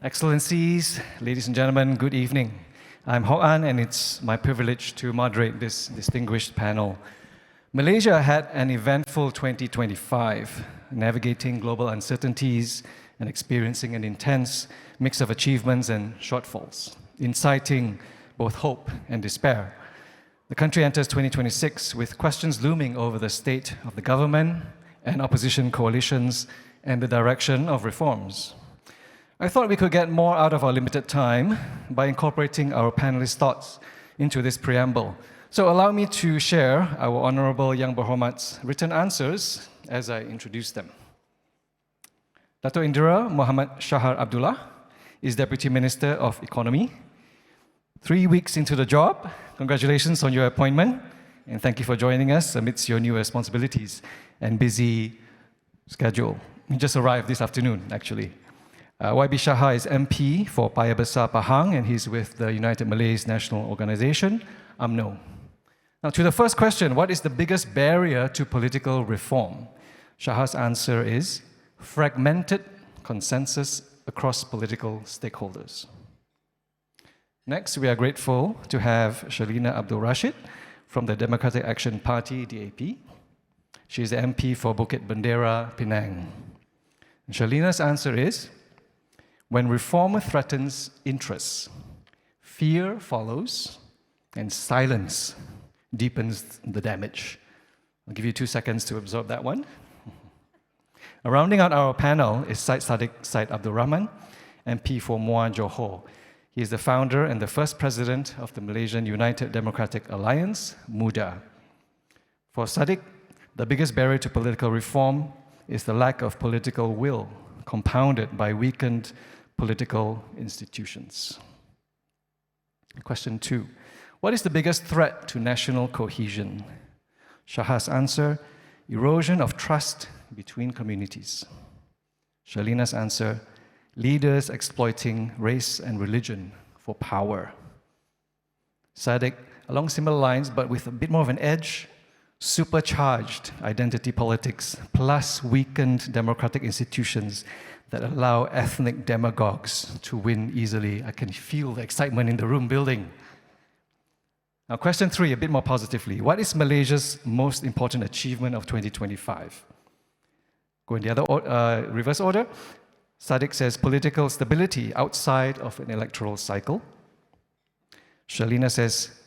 Excellencies, ladies and gentlemen, good evening. I'm Hwok, and it's my privilege to moderate this distinguished panel. Malaysia had an eventful 2025, navigating global uncertainties and experiencing an intense mix of achievements and shortfalls, inciting both hope and despair. The country enters 2026 with questions looming over the state of the government and opposition coalitions and the direction of reforms. I thought we could get more out of our limited time by incorporating our panelists' thoughts into this preamble. So allow me to share our Honorable Yang Berhormat's written answers as I introduce them. Dato Indera Muhammad Shahar Abdullah is Deputy Minister of Economy. 3 weeks into the job, congratulations on your appointment, and thank you for joining us amidst your new responsibilities and busy schedule. He just arrived this afternoon, actually. YB Shahar is MP for Paya, Besar, Pahang, and he's with the United Malays National Organization, UMNO. Now, to the first question, what is the biggest barrier to political reform? Shahar's answer is fragmented consensus across political stakeholders. Next, we are grateful to have Syerleena Abdul Rashid from the Democratic Action Party, DAP. She is the MP for Bukit, Bendera, Penang. And Syerleena's answer is, when reform threatens interests, fear follows, and silence deepens the damage. I'll give you 2 seconds to absorb that one. Rounding out our panel is Saddiq Syed Abdul Rahman, MP for Muar, Johor. He is the founder and the first president of the Malaysian United Democratic Alliance, MUDA. For Saddiq, the biggest barrier to political reform is the lack of political will, compounded by weakened political institutions. Question 2. What is the biggest threat to national cohesion? Shahar's answer, erosion of trust between communities. Syerleena's answer, leaders exploiting race and religion for power. Saddiq, along similar lines, but with a bit more of an edge, supercharged identity politics plus weakened democratic institutions that allow ethnic demagogues to win easily. I can feel the excitement in the room building. Now, question 3, a bit more positively. What is Malaysia's most important achievement of 2025? Go in the other reverse order. Saddiq says political stability outside of an electoral cycle. Syerleena says,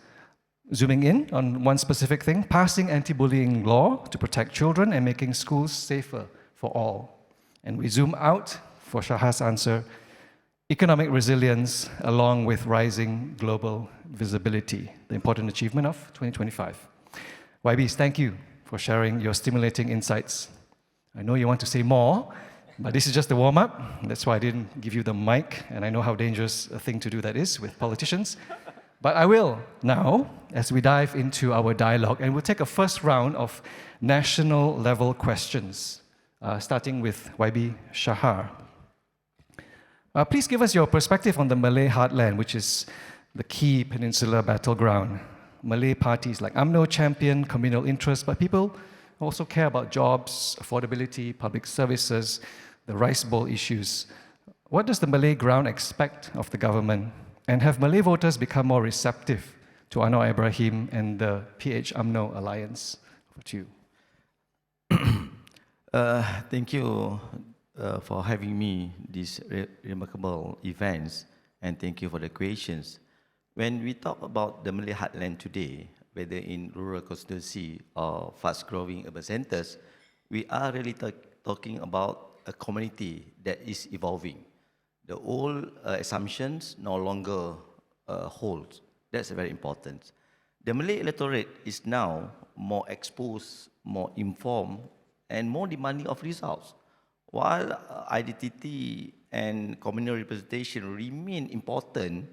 zooming in on one specific thing, passing anti-bullying law to protect children and making schools safer for all. And we zoom out for Shahar's answer, economic resilience along with rising global visibility, the important achievement of 2025. YBs, thank you for sharing your stimulating insights. I know you want to say more, but this is just the warm-up. That's why I didn't give you the mic, and I know how dangerous a thing to do that is with politicians. But I will now, as we dive into our dialogue, and we'll take a first round of national-level questions. Starting with YB Shahar. Please give us your perspective on the Malay heartland, which is the key peninsular battleground. Malay parties like UMNO champion communal interests, but people also care about jobs, affordability, public services, the rice bowl issues. What does the Malay ground expect of the government? And have Malay voters become more receptive to Anwar Ibrahim and the PH-UMNO alliance? Over to you. Thank you for having me these remarkable events, and thank you for the questions. When we talk about the Malay heartland today, whether in rural constituency or fast-growing urban centers, we are really talking about a community that is evolving. The old assumptions no longer hold. That's very important. The Malay electorate is now more exposed, more informed, and more demanding of results. While identity and communal representation remain important,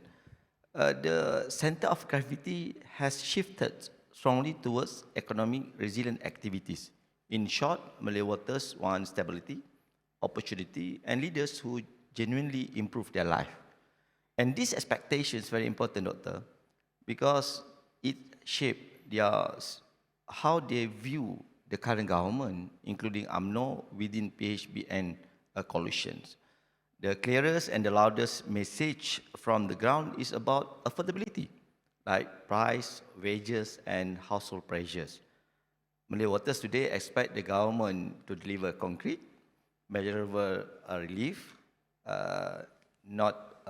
the center of gravity has shifted strongly towards economic resilient activities. In short, Malay voters want stability, opportunity, and leaders who genuinely improve their life. And this expectation is very important, Doctor, because it shapes how they view the current government, including UMNO within PHBN coalitions. The clearest and the loudest message from the ground is about affordability, like price, wages, and household pressures. Malay voters today expect the government to deliver concrete, measurable relief, not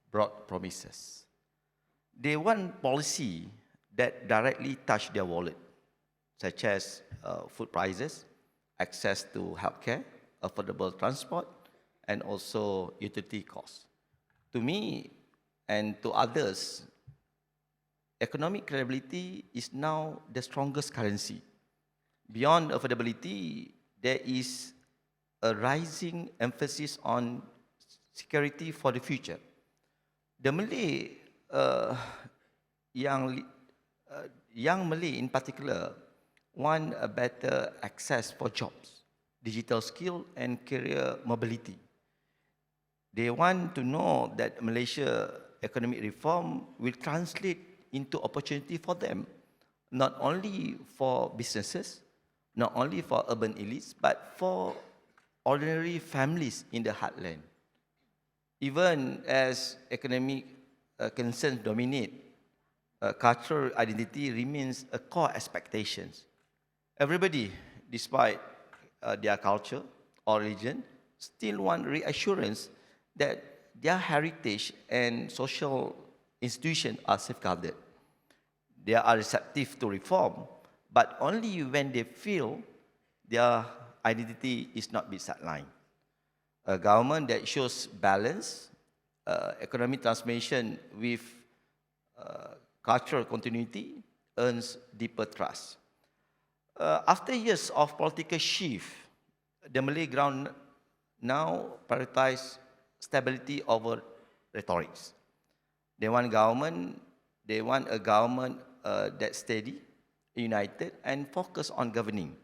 broad promises. They want policy that directly touch their wallet, such as food prices, access to healthcare, affordable transport, and also utility costs. To me and to others, economic credibility is now the strongest currency. Beyond affordability, there is a rising emphasis on security for the future. The Malay, young Malay in particular, want a better access for jobs, digital skill, and career mobility. They want to know that Malaysia economic reform will translate into opportunity for them, not only for businesses, not only for urban elites, but for ordinary families in the heartland. Even as economic concerns dominate, cultural identity remains a core expectation. Everybody, despite their culture or religion, still want reassurance that their heritage and social institutions are safeguarded. They are receptive to reform, but only when they feel their identity is not being sidelined. A government that shows balance, economic transformation with cultural continuity earns deeper trust. After years of political shift, the Malay ground now prioritize stability over rhetorics. They want a government that's steady, united, and focused on governing.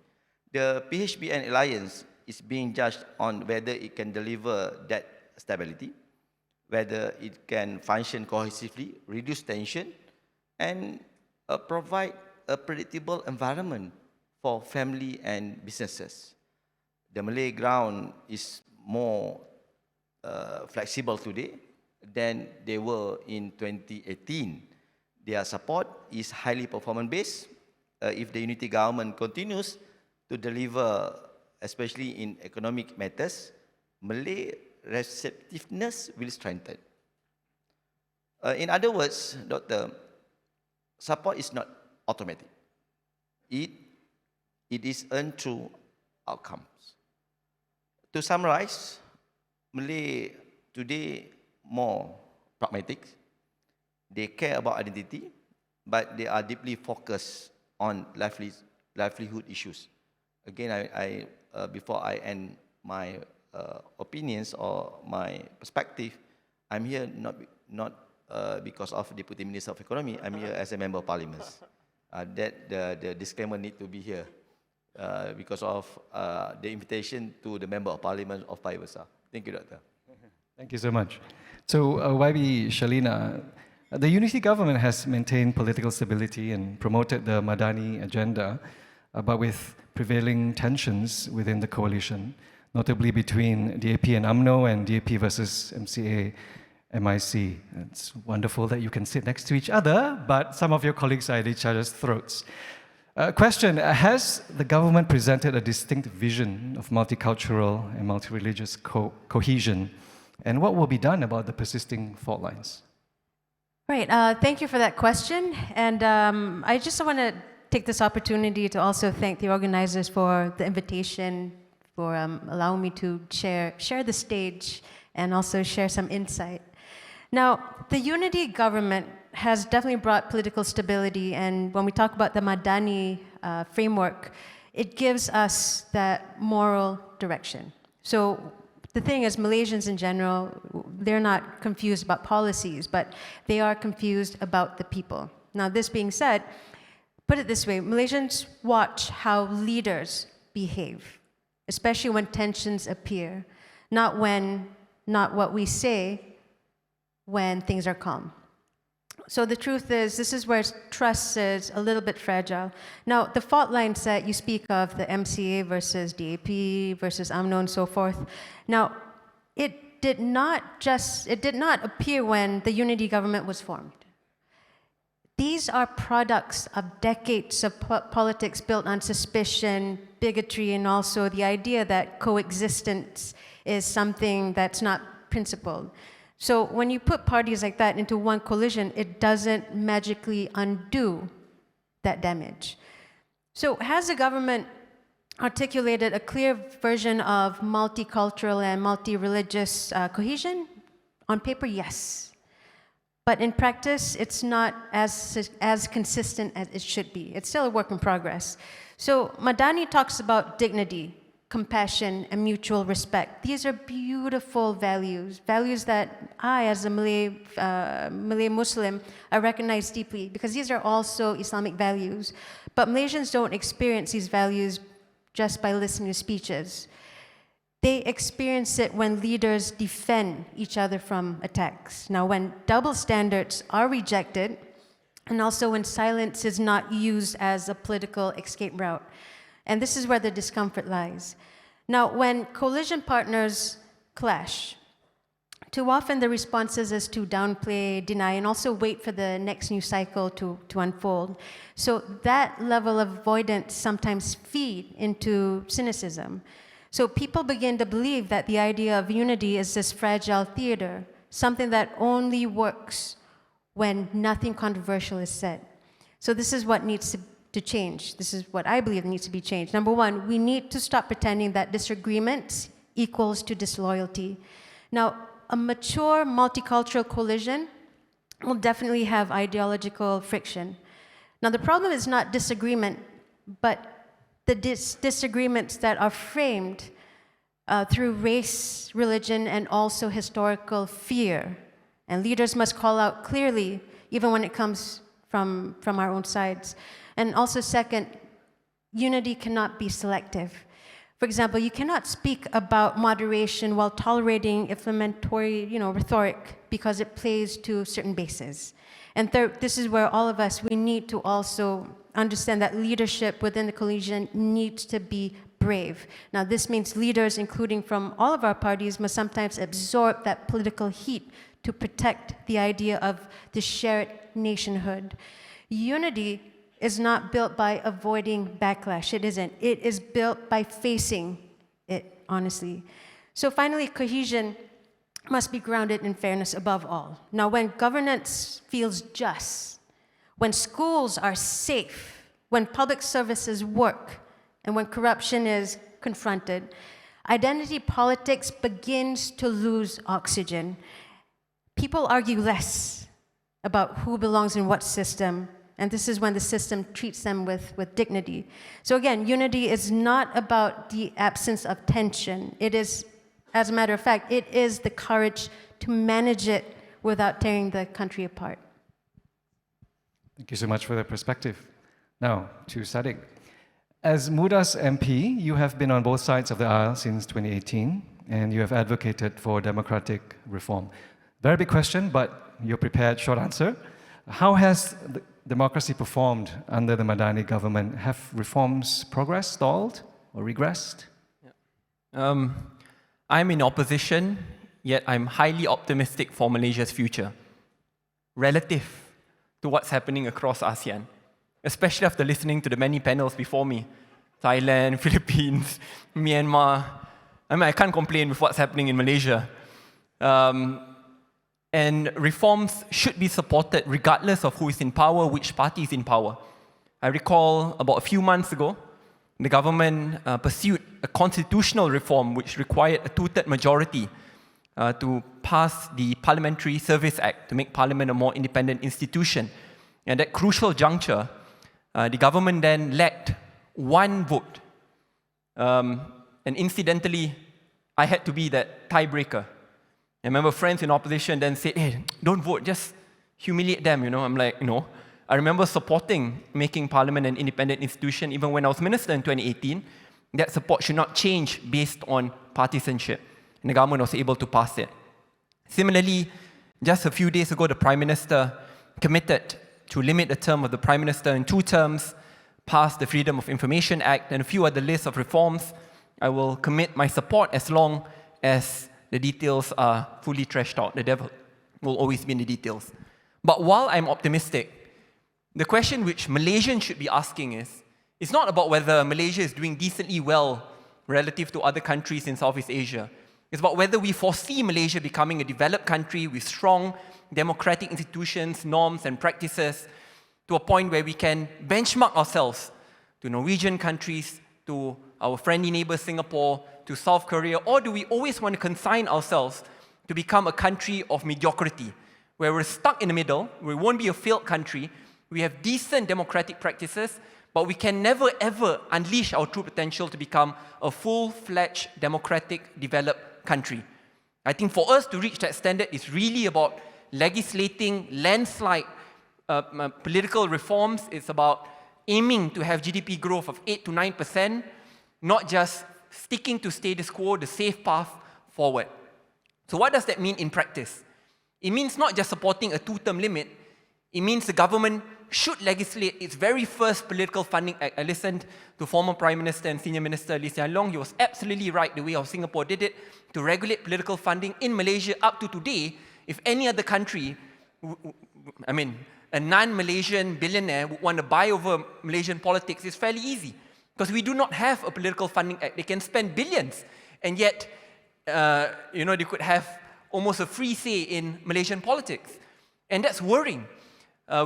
The PHBN alliance is being judged on whether it can deliver that stability, whether it can function cohesively, reduce tension, and provide a predictable environment for family and businesses. The Malay ground is more flexible today than they were in 2018. Their support is highly performance-based. If the unity government continues to deliver, especially in economic matters, Malay receptiveness will strengthen. In other words, Doctor, support is not automatic. It is earned through outcomes. To summarize, Malay today more pragmatic. They care about identity, but they are deeply focused on livelihood issues. Again, before I end my opinions or my perspective, I'm here not because of Deputy Minister of Economy. I'm here as a Member of Parliament. That the disclaimer need to be here because of the invitation to the Member of Parliament of Paya Besar. Thank you, Doctor. Thank you so much. So, YB Syerleena, the unity government has maintained political stability and promoted the Madani agenda, but with prevailing tensions within the coalition, notably between DAP and UMNO and DAP versus MCA, MIC. It's wonderful that you can sit next to each other, but some of your colleagues are at each other's throats. Question, has the government presented a distinct vision of multicultural and multi-religious cohesion? And what will be done about the persisting fault lines? Right, thank you for that question. And I just want to take this opportunity to also thank the organizers for the invitation, for allowing me to share the stage and also share some insight. Now, the unity government has definitely brought political stability, and when we talk about the Madani framework, it gives us that moral direction. So the thing is, Malaysians in general, they're not confused about policies, but they are confused about the people. Now, this being said, put it this way, Malaysians watch how leaders behave, especially when tensions appear, not what we say when things are calm. So the truth is, this is where trust is a little bit fragile. Now, the fault lines that you speak of, the MCA versus DAP versus UMNO and so forth, now, it did not appear when the unity government was formed. These are products of decades of politics built on suspicion, bigotry, and also the idea that coexistence is something that's not principled. So when you put parties like that into one coalition, it doesn't magically undo that damage. So has the government articulated a clear version of multicultural and multi-religious cohesion? On paper, yes. But in practice, it's not as consistent as it should be. It's still a work in progress. So Madani talks about dignity, compassion, and mutual respect. These are beautiful values, values that I, as a Malay Muslim, I recognize deeply, because these are also Islamic values. But Malaysians don't experience these values just by listening to speeches. They experience it when leaders defend each other from attacks. Now, when double standards are rejected, and also when silence is not used as a political escape route. And this is where the discomfort lies. Now, when coalition partners clash, too often the responses is to downplay, deny, and also wait for the next new cycle to unfold. So that level of avoidance sometimes feed into cynicism. So people begin to believe that the idea of unity is this fragile theater, something that only works when nothing controversial is said. So this is what needs to change. This is what I believe needs to be changed. Number one, we need to stop pretending that disagreement equals to disloyalty. Now, a mature multicultural coalition will definitely have ideological friction. Now, the problem is not disagreement, but the disagreements that are framed through race, religion, and also historical fear. And leaders must call out clearly, even when it comes from our own sides. And also second, unity cannot be selective. For example, you cannot speak about moderation while tolerating inflammatory, rhetoric because it plays to certain bases. And third, this is where all of us, we need to also understand that leadership within the coalition needs to be brave. Now, this means leaders, including from all of our parties, must sometimes absorb that political heat to protect the idea of the shared nationhood. Unity is not built by avoiding backlash. It isn't. It is built by facing it, honestly. So finally, cohesion must be grounded in fairness above all. Now, when governance feels just, when schools are safe, when public services work, and when corruption is confronted, identity politics begins to lose oxygen. People argue less about who belongs in what system, and this is when the system treats them with dignity. So again, unity is not about the absence of tension. It is, as a matter of fact, it is the courage to manage it without tearing the country apart. Thank you so much for that perspective. Now, to Saddiq. As Muda's MP, you have been on both sides of the aisle since 2018, and you have advocated for democratic reform. Very big question, but you're prepared, short answer. How has democracy performed under the Madani government? Have reforms progressed, stalled, or regressed? I'm in opposition, yet I'm highly optimistic for Malaysia's future, relative to what's happening across ASEAN, especially after listening to the many panels before me. Thailand, Philippines, Myanmar. I can't complain with what's happening in Malaysia. And reforms should be supported regardless of who is in power, which party is in power. I recall about a few months ago, the government pursued a constitutional reform which required a two-thirds majority to pass the Parliamentary Service Act to make Parliament a more independent institution. And at that crucial juncture, the government then lacked one vote. And incidentally, I had to be that tiebreaker. I remember friends in opposition then said, hey, don't vote, just humiliate them, I'm like, no. I remember supporting making Parliament an independent institution even when I was minister in 2018. That support should not change based on partisanship. And the government was able to pass it. Similarly, just a few days ago, the Prime Minister committed to limit the term of the Prime Minister in 2 terms, passed the Freedom of Information Act, and a few other lists of reforms. I will commit my support as long as the details are fully trashed out. The devil will always be in the details. But while I'm optimistic, the question which Malaysians should be asking is, it's not about whether Malaysia is doing decently well relative to other countries in Southeast Asia. It's about whether we foresee Malaysia becoming a developed country with strong democratic institutions, norms, and practices to a point where we can benchmark ourselves to Norwegian countries, to our friendly neighbor Singapore, to South Korea, or do we always want to consign ourselves to become a country of mediocrity, where we're stuck in the middle, we won't be a failed country, we have decent democratic practices, but we can never ever unleash our true potential to become a full-fledged, democratic, developed country. I think for us to reach that standard is really about legislating landslide political reforms. It's about aiming to have GDP growth of 8 to 9%, not just sticking to status quo, the safe path forward. So what does that mean in practice? It means not just supporting a 2-term limit, it means the government should legislate its very first political funding act. I listened to former Prime Minister and Senior Minister Lee Hsien Loong. He was absolutely right the way how Singapore did it to regulate political funding in Malaysia up to today. If any other country, a non-Malaysian billionaire would want to buy over Malaysian politics, it's fairly easy. Because we do not have a political funding act. They can spend billions, and yet, they could have almost a free say in Malaysian politics. And that's worrying.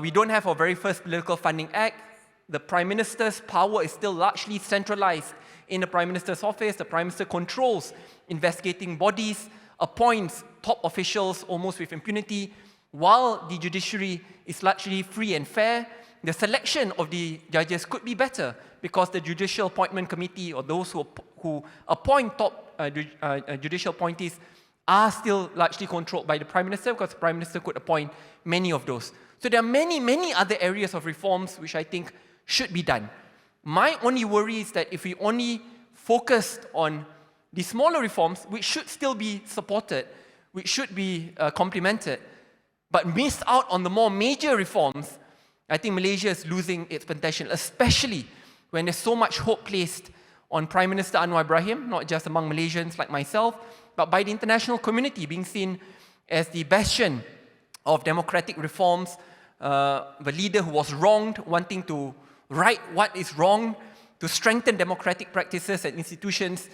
We don't have our very first political funding act. The Prime Minister's power is still largely centralized in the Prime Minister's office. The Prime Minister controls investigating bodies, appoints top officials almost with impunity, while the judiciary is largely free and fair. The selection of the judges could be better because the Judicial Appointment Committee, or those who appoint top judicial appointees, are still largely controlled by the Prime Minister, because the Prime Minister could appoint many of those. So there are many, many other areas of reforms which I think should be done. My only worry is that if we only focused on the smaller reforms, which should still be supported, which should be complemented, but missed out on the more major reforms, I think Malaysia is losing its potential, especially when there's so much hope placed on Prime Minister Anwar Ibrahim, not just among Malaysians like myself, but by the international community, being seen as the bastion of democratic reforms, the leader who was wronged, wanting to right what is wrong, to strengthen democratic practices and institutions.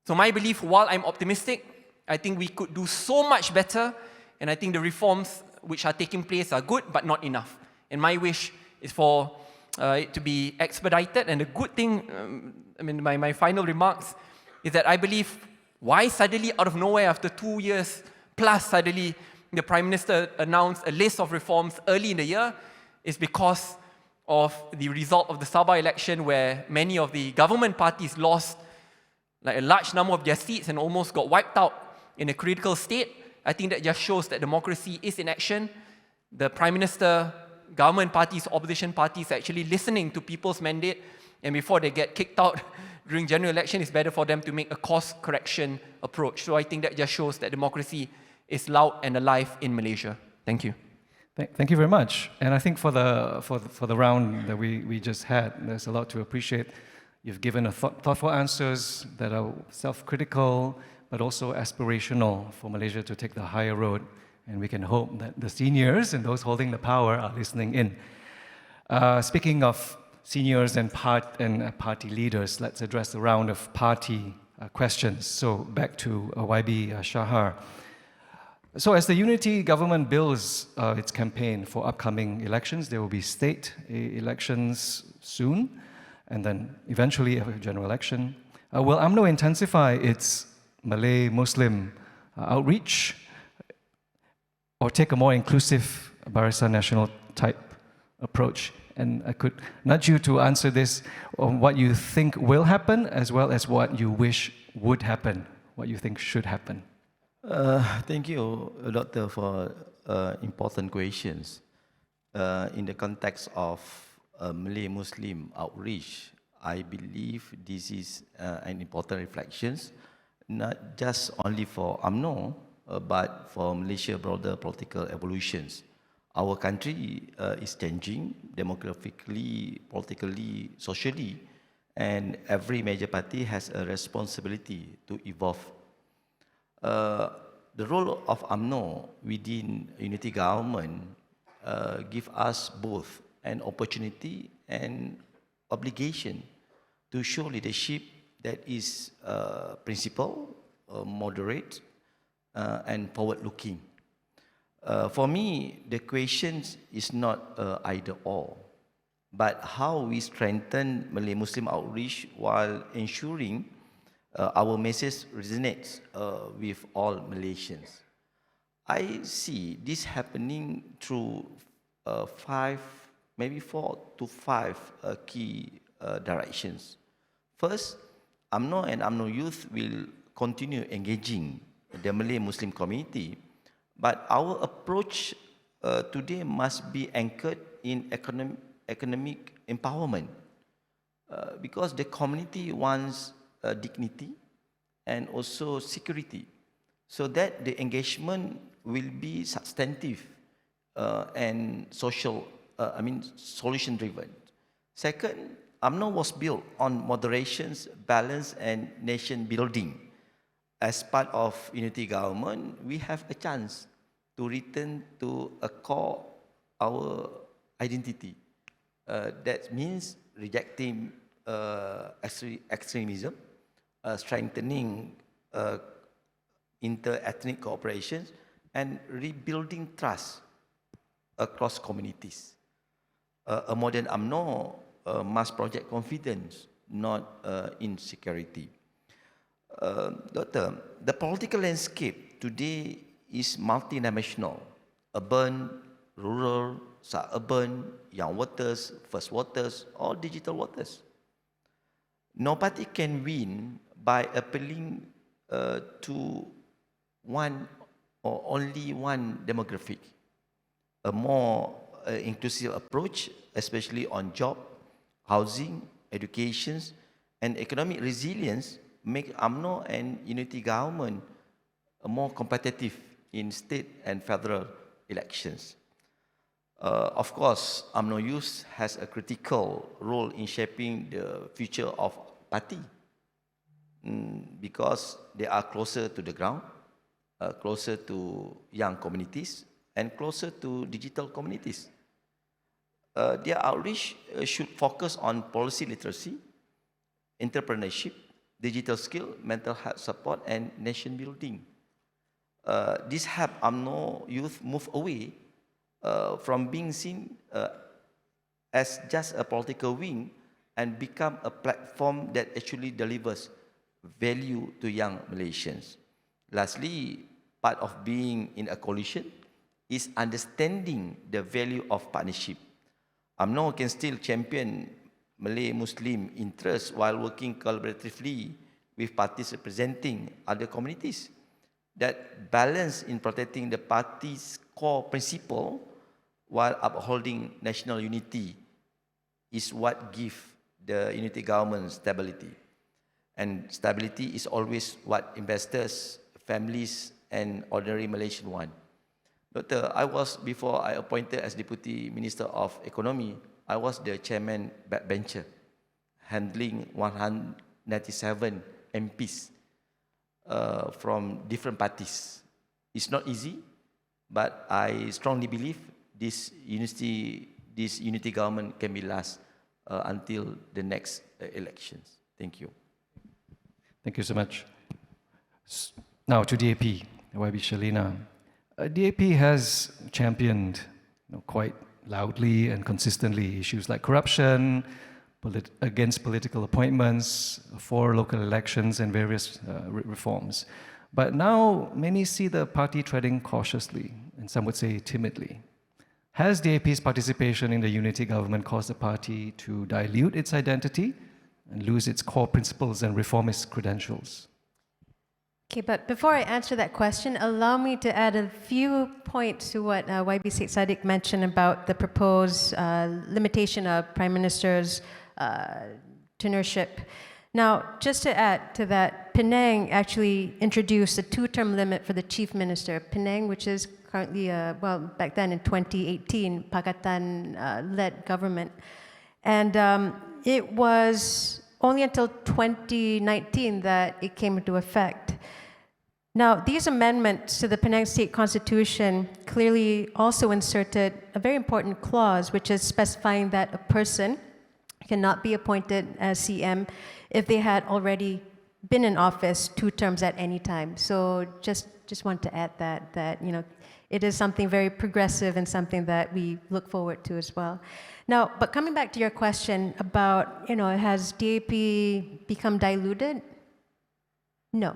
So my belief, while I'm optimistic, I think we could do so much better, and I think the reforms which are taking place are good, but not enough. And my wish is for it to be expedited. And the good thing, my final remarks, is that I believe why suddenly, out of nowhere, after 2 years plus, suddenly the Prime Minister announced a list of reforms early in the year, is because of the result of the Sabah election, where many of the government parties lost like a large number of their seats and almost got wiped out in a critical state. I think that just shows that democracy is in action. The Prime Minister, government parties, opposition parties are actually listening to people's mandate, and before they get kicked out during general election, it's better for them to make a course correction approach. So I think that just shows that democracy is loud and alive in Malaysia. Thank you. Thank you very much. And I think for the round that we just had, there's a lot to appreciate. You've given thoughtful answers that are self-critical, but also aspirational for Malaysia to take the higher road. And we can hope that the seniors and those holding the power are listening in. Speaking of seniors and party leaders, let's address the round of party questions. So back to YB Shahar. So as the unity government builds its campaign for upcoming elections, there will be state elections soon, and then eventually a general election. Will UMNO intensify its Malay-Muslim outreach, or take a more inclusive Barisan Nasional type approach? And I could nudge you to answer this on what you think will happen, as well as what you wish would happen, what you think should happen. Thank you, Doctor, for important questions. In the context of Malay-Muslim outreach, I believe this is an important reflection, not just only for UMNO, but for Malaysia broader political evolutions. Our country is changing demographically, politically, socially, and every major party has a responsibility to evolve. the role of UMNO within unity government give us both an opportunity and obligation to show leadership that is principled, moderate, and forward-looking. For me, the question is not either or, but how we strengthen Malay Muslim outreach while ensuring our message resonates with all Malaysians. I see this happening through 4 to 5 key directions. First, UMNO and UMNO Youth will continue engaging the Malay Muslim community, but our approach today must be anchored in economic empowerment because the community wants dignity and also security, so that the engagement will be substantive and solution-driven. Second, UMNO was built on moderations, balance, and nation building. As part of unity government, we have a chance to return to a core our identity. That means rejecting extremism, strengthening inter-ethnic cooperation, and rebuilding trust across communities. A modern UMNO must project confidence, not insecurity. Doctor, the political landscape today is multinational, urban, rural, suburban, young voters, first voters, or digital voters. No party can win by appealing to one or only one demographic. A more inclusive approach, especially on job, housing, education, and economic resilience, make UMNO and unity government more competitive in state and federal elections. Of course, UMNO Youth has a critical role in shaping the future of party because they are closer to the ground, closer to young communities, and closer to digital communities. Their outreach should focus on policy literacy, entrepreneurship, digital skill, mental health support, and nation building. This help UMNO Youth move away from being seen as just a political wing and become a platform that actually delivers value to young Malaysians. Lastly, part of being in a coalition is understanding the value of partnership. UMNO can still champion Malay Muslim interests while working collaboratively with parties representing other communities. That balance in protecting the party's core principle while upholding national unity is what gives the unity government stability. And stability is always what investors, families, and ordinary Malaysians want. Doctor, before I appointed as Deputy Minister of Economy, I was the chairman backbencher, handling 197 MPs from different parties. It's not easy, but I strongly believe this unity government can be last until the next elections. Thank you. Thank you so much. Now to DAP, YB Syerleena. DAP has championed quite loudly and consistently issues like corruption, against political appointments, for local elections and various reforms. But now many see the party treading cautiously, and some would say timidly. Has DAP's participation in the unity government caused the party to dilute its identity and lose its core principles and reformist credentials? Okay, but before I answer that question, allow me to add a few points to what YB Saddiq mentioned about the proposed limitation of Prime Minister's tenureship. Now, just to add to that, Penang actually introduced a 2-term limit for the Chief Minister. Penang, which is currently, back then in 2018, Pakatan-led government. And it was only until 2019 that it came into effect. Now, these amendments to the Penang State Constitution clearly also inserted a very important clause, which is specifying that a person cannot be appointed as CM if they had already been in office 2 terms at any time. So just want to add that it is something very progressive and something that we look forward to as well. Now, but coming back to your question about, has DAP become diluted? No.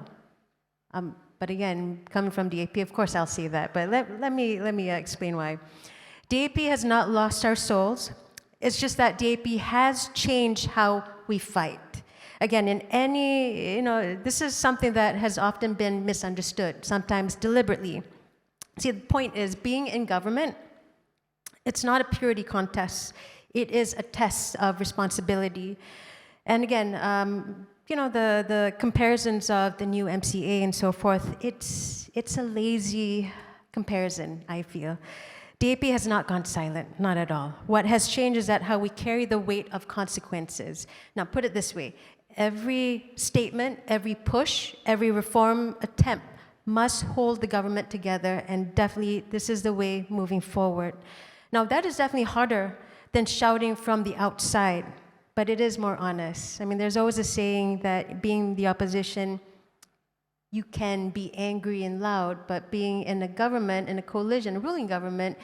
But again, coming from DAP, of course I'll say that, but let me explain why. DAP has not lost our souls. It's just that DAP has changed how we fight. Again, in any, this is something that has often been misunderstood, sometimes deliberately. See, the point is, being in government, it's not a purity contest. It is a test of responsibility. And again, the comparisons of the new MCA and so forth, it's a lazy comparison, I feel. DAP has not gone silent, not at all. What has changed is that how we carry the weight of consequences. Now, put it this way. Every statement, every push, every reform attempt must hold the government together, and definitely this is the way moving forward. Now, that is definitely harder than shouting from the outside, but it is more honest. I mean, there's always a saying that being the opposition, you can be angry and loud, but being in a government, in a coalition, a ruling government,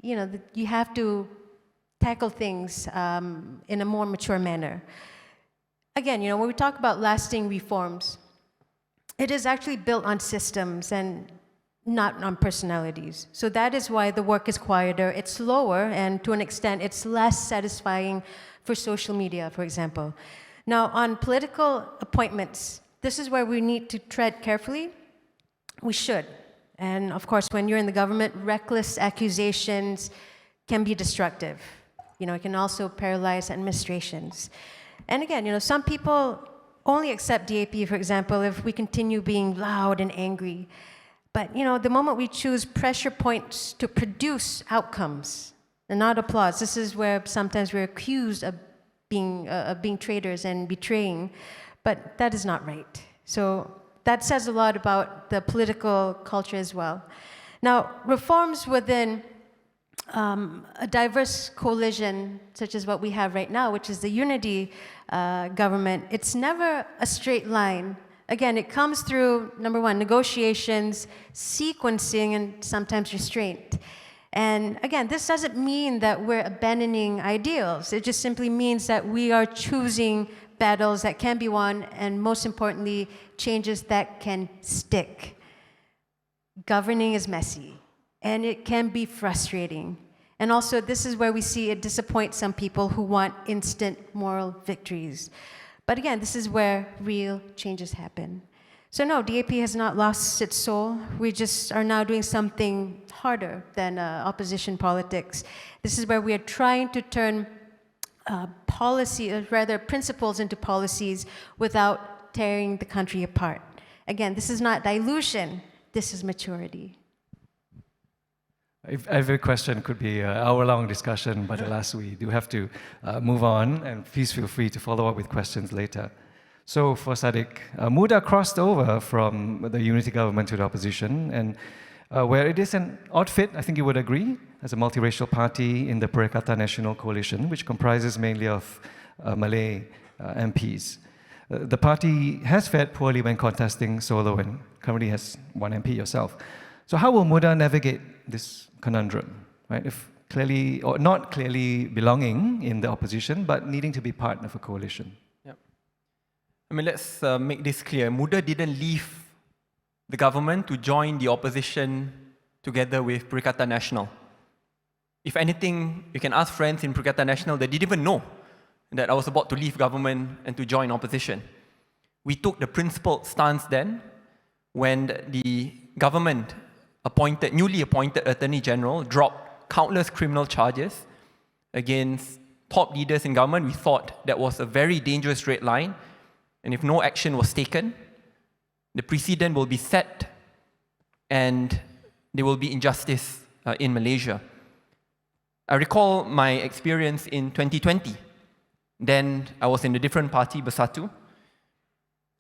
you have to tackle things in a more mature manner. Again, when we talk about lasting reforms, it is actually built on systems and not on personalities. So that is why the work is quieter, it's slower, and to an extent, it's less satisfying for social media, for example. Now, on political appointments, this is where we need to tread carefully. We should. And of course, when you're in the government, reckless accusations can be destructive. It can also paralyze administrations. And again, some people only accept DAP, for example, if we continue being loud and angry. But, the moment we choose pressure points to produce outcomes and not applause, this is where sometimes we're accused of being traitors and betraying. But that is not right. So that says a lot about the political culture as well. Now, reforms within a diverse coalition, such as what we have right now, which is the unity government, it's never a straight line. Again, it comes through, number one, negotiations, sequencing, and sometimes restraint. And again, this doesn't mean that we're abandoning ideals. It just simply means that we are choosing battles that can be won, and most importantly, changes that can stick. Governing is messy, and it can be frustrating. And also, this is where we see it disappoint some people who want instant moral victories. But again, this is where real changes happen. So no, DAP has not lost its soul. We just are now doing something harder than opposition politics. This is where we are trying to turn principles into policies without tearing the country apart. Again, this is not dilution, this is maturity. Every question could be an hour-long discussion, but alas, we do have to move on, and please feel free to follow up with questions later. So for Saddiq, Muda crossed over from the unity government to the opposition, and where it is an odd fit, I think you would agree, as a multiracial party in the Perikatan Nasional Coalition, which comprises mainly of Malay MPs. The party has fared poorly when contesting solo and currently has one MP yourself. So how will Muda navigate this conundrum, right? If clearly, or not clearly belonging in the opposition, but needing to be part of a coalition. Let's make this clear. Muda didn't leave the government to join the opposition together with Perikatan Nasional. If anything, you can ask friends in Perikatan Nasional, they didn't even know that I was about to leave government and to join opposition. We took the principled stance then when the government newly appointed Attorney General dropped countless criminal charges against top leaders in government. We thought that was a very dangerous red line, and if no action was taken, the precedent will be set and there will be injustice in Malaysia. I recall my experience in 2020. Then I was in a different party, Bersatu.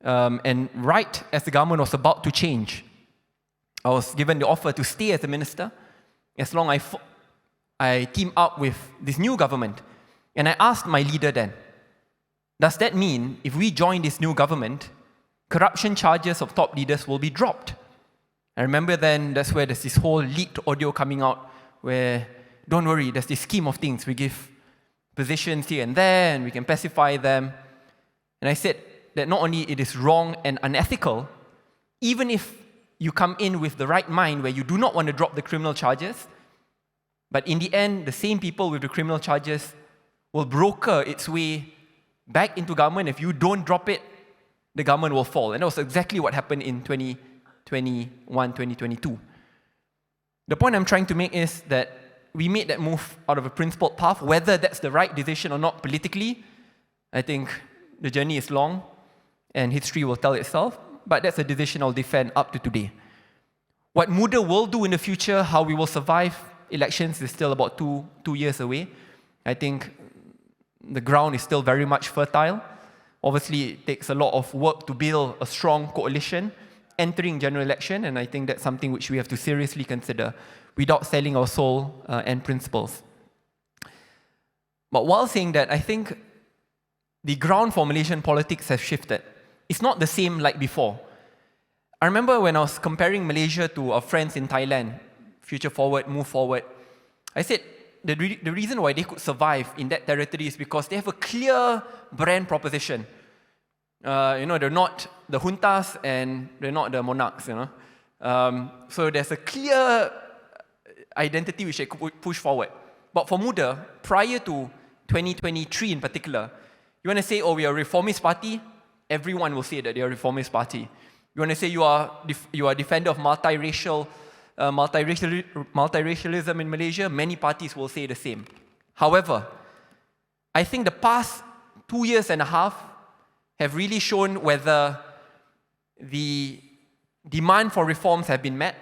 And right as the government was about to change, I was given the offer to stay as a minister as long as I team up with this new government. And I asked my leader then, does that mean if we join this new government, corruption charges of top leaders will be dropped? I remember then that's where there's this whole leaked audio coming out where, don't worry, there's this scheme of things. We give positions here and there and we can pacify them. And I said that not only it is wrong and unethical, even if you come in with the right mind where you do not want to drop the criminal charges, but in the end, the same people with the criminal charges will broker its way back into government. If you don't drop it, the government will fall. And that was exactly what happened in 2021, 2022. The point I'm trying to make is that we made that move out of a principled path. Whether that's the right decision or not politically, I think the journey is long and history will tell itself, but that's a decision I'll defend up to today. What Muda will do in the future, how we will survive elections is still about two years away. I think the ground is still very much fertile. Obviously, it takes a lot of work to build a strong coalition entering general election, and I think that's something which we have to seriously consider without selling our soul and principles. But while saying that, I think the ground for Malaysian politics has shifted. It's not the same like before. I remember when I was comparing Malaysia to our friends in Thailand, Future Forward, Move Forward, I said the reason why they could survive in that territory is because they have a clear brand proposition. They're not the juntas and they're not the monarchs, So there's a clear identity which they could push forward. But for Muda, prior to 2023 in particular, you want to say, oh, we are a reformist party, everyone will say that they are a reformist party. You want to say you are a defender of multiracialism in Malaysia, many parties will say the same. However, I think the past 2 years and a half have really shown whether the demand for reforms have been met,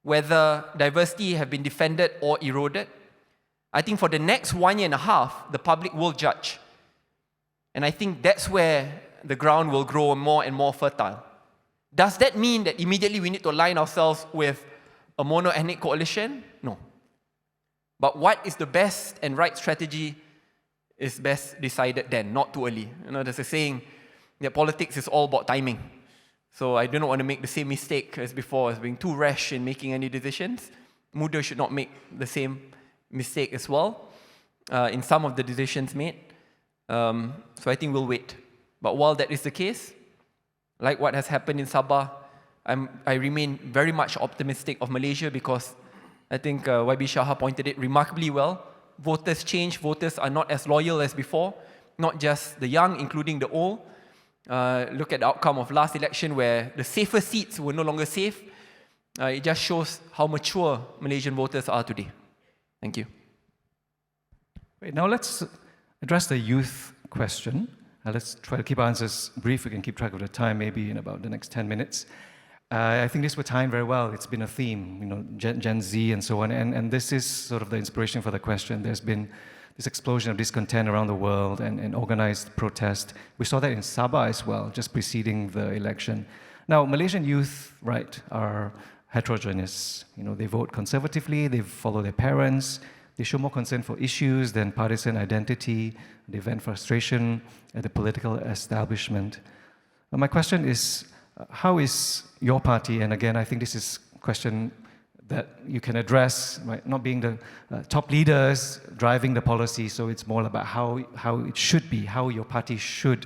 whether diversity have been defended or eroded. I think for the next 1 year and a half, the public will judge. And I think that's where the ground will grow more and more fertile. Does that mean that immediately we need to align ourselves with a mono-ethnic coalition? No. But what is the best and right strategy is best decided then, not too early. There's a saying that politics is all about timing. So I do not want to make the same mistake as before, as being too rash in making any decisions. Muda should not make the same mistake as well in some of the decisions made. So I think we'll wait. But while that is the case, like what has happened in Sabah, I remain very much optimistic of Malaysia because I think YB Shahar pointed it remarkably well. Voters change, voters are not as loyal as before, not just the young, including the old. Look at the outcome of last election where the safer seats were no longer safe. It just shows how mature Malaysian voters are today. Thank you. Wait, now let's address the youth question. Let's try to keep our answers brief. We can keep track of the time maybe in about the next 10 minutes. I think this will time very well. It's been a theme, Gen Z and so on. And this is sort of the inspiration for the question. There's been this explosion of discontent around the world and organized protest. We saw that in Sabah as well, just preceding the election. Now, Malaysian youth, right, are heterogeneous. They vote conservatively, they follow their parents, they show more concern for issues than partisan identity, they vent frustration at the political establishment. My question is, how is your party, and again, I think this is a question that you can address, right? Not being the top leaders driving the policy, so it's more about how it should be, how your party should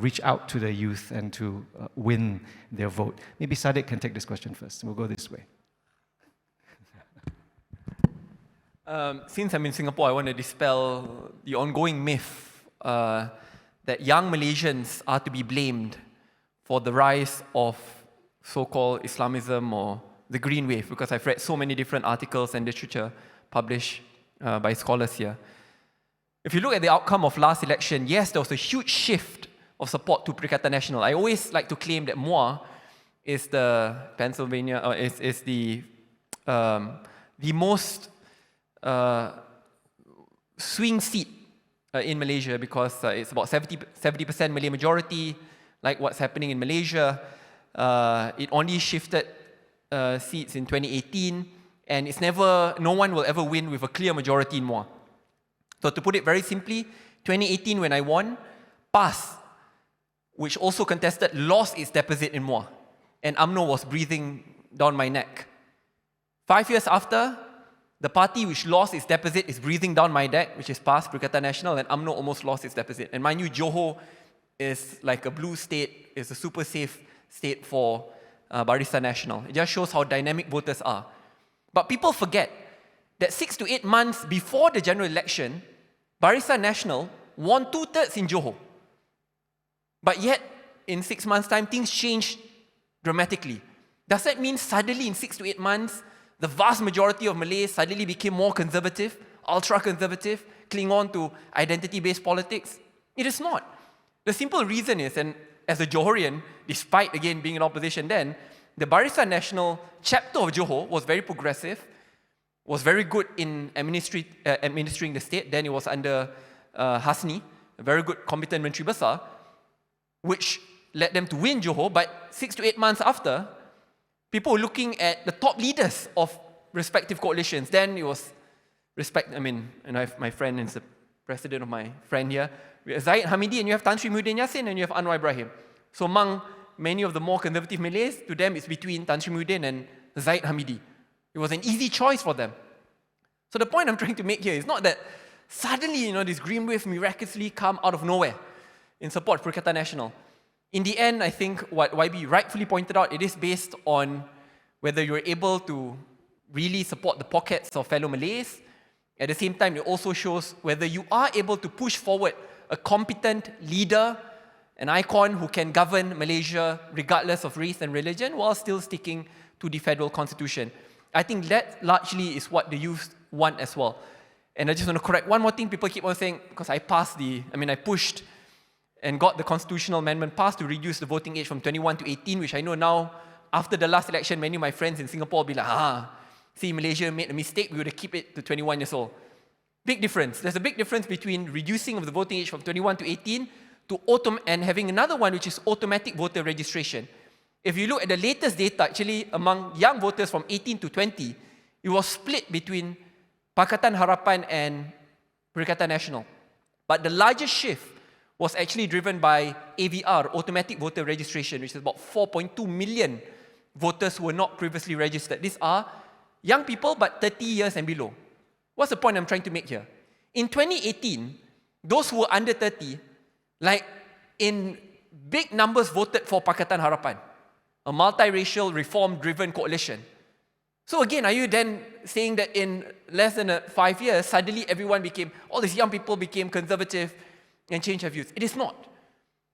reach out to the youth and to win their vote. Maybe Saddiq can take this question first. We'll go this way. Since I'm in Singapore, I want to dispel the ongoing myth that young Malaysians are to be blamed for the rise of so-called Islamism or the green wave, because I've read so many different articles and literature published by scholars here. If you look at the outcome of last election, yes, there was a huge shift of support to Perikatan Nasional. I always like to claim that Muar is the is the most swing seat in Malaysia because it's about 70% Malay majority, like what's happening in Malaysia. It only shifted seats in 2018, and no one will ever win with a clear majority in Muar. So to put it very simply, 2018 when I won, PAS, which also contested, lost its deposit in Muar, and UMNO was breathing down my neck. 5 years after, the party which lost its deposit is breathing down my neck, which is PAS, Perikatan Nasional, and UMNO almost lost its deposit. And mind you, Johor is like a blue state, is a super safe state for Barisan Nasional. It just shows how dynamic voters are. But people forget that 6 to 8 months before the general election, Barisan Nasional won 2/3 in Johor. But yet, in 6 months' time, things changed dramatically. Does that mean suddenly in 6 to 8 months, the vast majority of Malays suddenly became more conservative, ultra-conservative, cling on to identity-based politics? It is not. The simple reason is, and as a Johorian, despite again being in opposition then, the Barisan Nasional chapter of Johor was very progressive, was very good in administering the state. Then it was under Hasni, a very good competent Menteri Besar, which led them to win Johor. But 6 to 8 months after, people were looking at the top leaders of respective coalitions. Then it was and I have my friend is the president of my friend here, Zaid Hamidi, and you have Tan Sri Muhyiddin Yassin, and you have Anwar Ibrahim. So among many of the more conservative Malays, to them it's between Tan Sri Muhyiddin and Zaid Hamidi. It was an easy choice for them. So the point I'm trying to make here is not that suddenly, this green wave miraculously come out of nowhere in support of Perikatan Nasional. In the end, I think what YB rightfully pointed out, it is based on whether you're able to really support the pockets of fellow Malays. At the same time, it also shows whether you are able to push forward a competent leader, an icon who can govern Malaysia regardless of race and religion while still sticking to the federal constitution. I think that largely is what the youth want as well. And I just want to correct one more thing. People keep on saying, because I pushed and got the constitutional amendment passed to reduce the voting age from 21 to 18, which I know now, after the last election, many of my friends in Singapore will be like, see, Malaysia made a mistake, we would have keep it to 21 years old. Big difference. There's a big difference between reducing of the voting age from 21 to 18 and having another one, which is automatic voter registration. If you look at the latest data, actually, among young voters from 18 to 20, it was split between Pakatan Harapan and Perikatan Nasional. But the largest shift was actually driven by AVR, automatic voter registration, which is about 4.2 million voters who were not previously registered. These are young people, but 30 years and below. What's the point I'm trying to make here? In 2018, those who were under 30, in big numbers voted for Pakatan Harapan, a multiracial, reform-driven coalition. So again, are you then saying that in less than 5 years, suddenly all these young people became conservative and changed their views? It is not.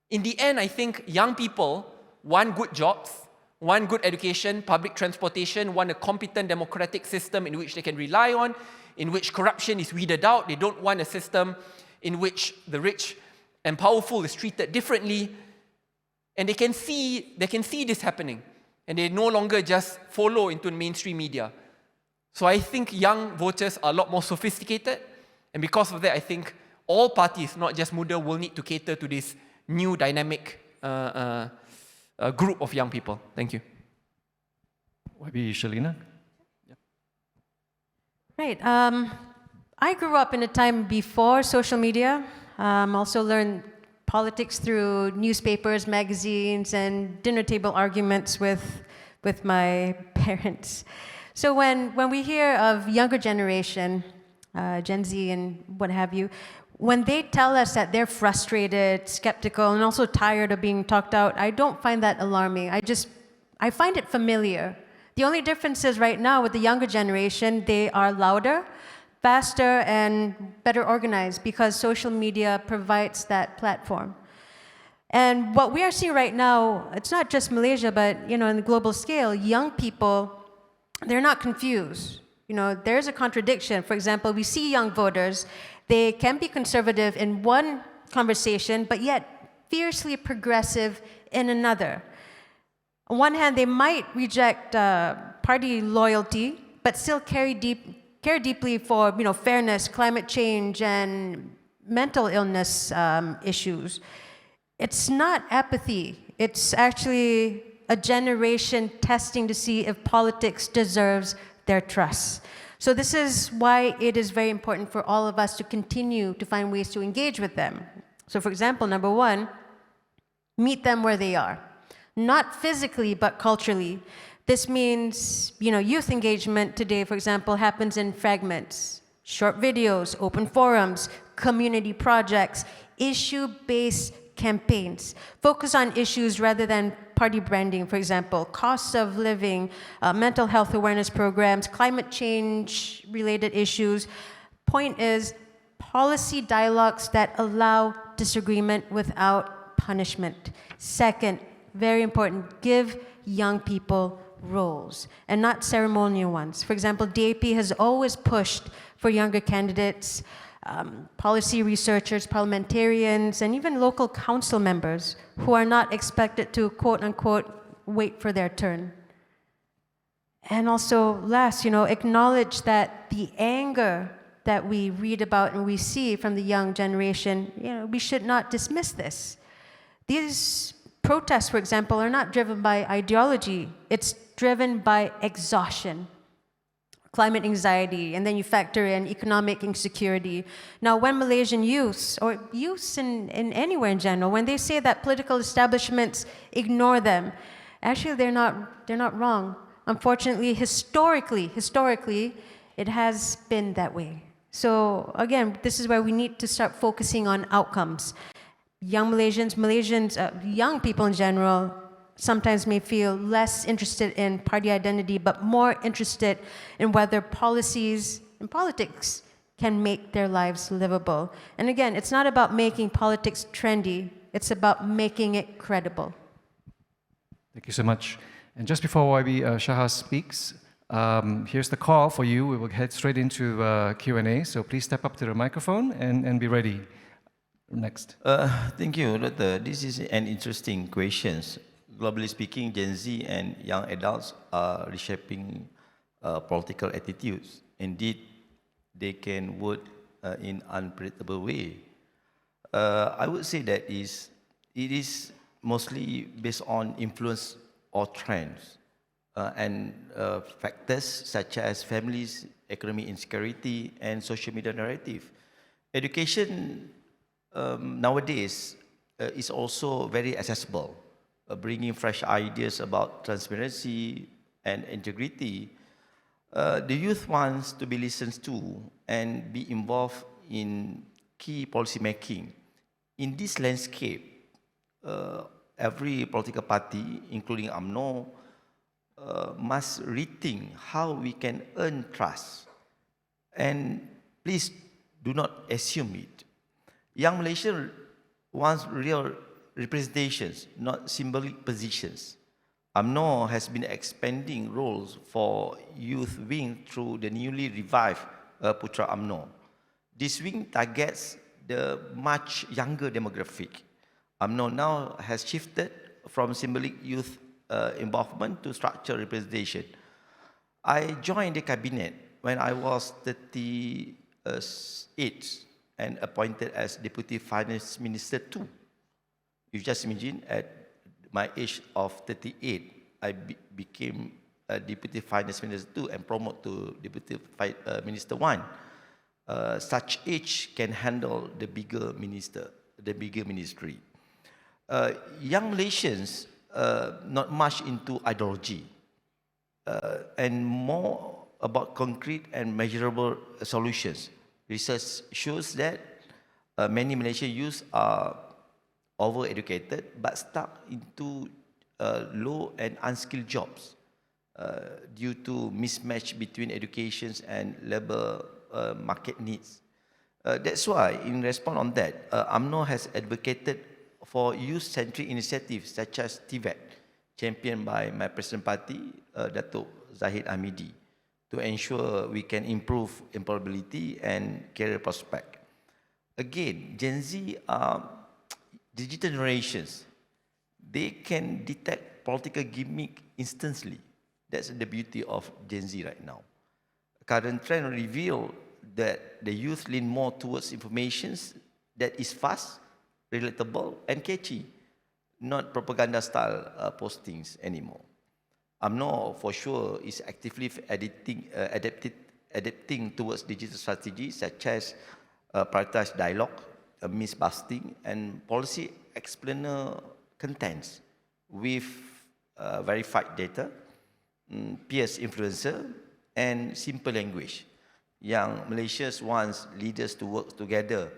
In the end, I think young people want good jobs, want good education, public transportation, want a competent democratic system in which they can rely on, in which corruption is weeded out. They don't want a system in which the rich and powerful is treated differently. And they can see this happening. And they no longer just follow into mainstream media. So I think young voters are a lot more sophisticated. And because of that, I think all parties, not just Muda, will need to cater to this new dynamic group of young people. Thank you. YB Syerleena? Right. I grew up in a time before social media. Also learned politics through newspapers, magazines, and dinner table arguments with my parents. So when we hear of younger generation, Gen Z and what have you, when they tell us that they're frustrated, skeptical, and also tired of being talked out, I don't find that alarming. I find it familiar. The only difference is right now with the younger generation, they are louder, faster, and better organized because social media provides that platform. And what we are seeing right now, it's not just Malaysia, but in the global scale, young people, they're not confused. There's a contradiction. For example, we see young voters, they can be conservative in one conversation, but yet fiercely progressive in another. On one hand, they might reject party loyalty, but still care deeply for fairness, climate change, and mental illness issues. it's not apathy. It's actually a generation testing to see if politics deserves their trust. So this is why it is very important for all of us to continue to find ways to engage with them. So for example, number one, meet them where they are. Not physically, but culturally. This means, youth engagement today, for example, happens in fragments, short videos, open forums, community projects, issue-based campaigns. Focus on issues rather than party branding, for example, costs of living, mental health awareness programs, climate change related issues. Point is, policy dialogues that allow disagreement without punishment. Second, very important, give young people roles and not ceremonial ones. For example, DAP has always pushed for younger candidates, policy researchers, parliamentarians, and even local council members who are not expected to, quote unquote, wait for their turn. And also, last, acknowledge that the anger that we read about and we see from the young generation, we should not dismiss this. These protests, for example, are not driven by ideology. It's driven by exhaustion, climate anxiety, and then you factor in economic insecurity. Now, when Malaysian youths, or youths in anywhere in general, when they say that political establishments ignore them, actually they're not wrong. Unfortunately, historically, it has been that way. So again, this is where we need to start focusing on outcomes. Young Malaysians, young people in general, sometimes may feel less interested in party identity, but more interested in whether policies and politics can make their lives livable. And again, it's not about making politics trendy, it's about making it credible. Thank you so much. And just before Shahar speaks, here's the call for you. We will head straight into Q&A, so please step up to the microphone and be ready. Next. Thank you, Dato. This is an interesting question. Globally speaking, Gen Z and young adults are reshaping political attitudes. Indeed, they can vote in unpredictable way. I would say that it is mostly based on influence or trends and factors such as families, economic insecurity, and social media narrative. Education nowadays is also very accessible, bringing fresh ideas about transparency and integrity. The youth wants to be listened to and be involved in key policy making. In this landscape, every political party, including UMNO, must rethink how we can earn trust. And please do not assume it. Young Malaysia wants real representations, not symbolic positions. UMNO has been expanding roles for youth wing through the newly revived Putra UMNO. This wing targets the much younger demographic. UMNO now has shifted from symbolic youth involvement to structural representation. I joined the cabinet when I was 38 and appointed as Deputy Finance Minister too. You just imagine, at my age of 38, I became a Deputy Finance Minister 2 and promoted to Deputy Minister 1. Such age can handle the bigger ministry. Young Malaysians not much into ideology and more about concrete and measurable solutions. Research shows that many Malaysian youth are overeducated but stuck into low and unskilled jobs due to mismatch between education and labor market needs. That's why, in response on that, UMNO has advocated for youth-centric initiatives such as TVET, championed by my President Party, Dato Zahid Hamidi, to ensure we can improve employability and career prospect. Again, Gen Z are digital generations. They can detect political gimmick instantly. That's the beauty of Gen Z right now. Current trend reveal that the youth lean more towards information that is fast, relatable, and catchy, not propaganda style postings anymore. UMNO for sure is actively adapting towards digital strategies such as prioritized dialogue, myth-busting, and policy explainer contents with verified data, peers influencer, and simple language. Young Malaysia wants leaders to work together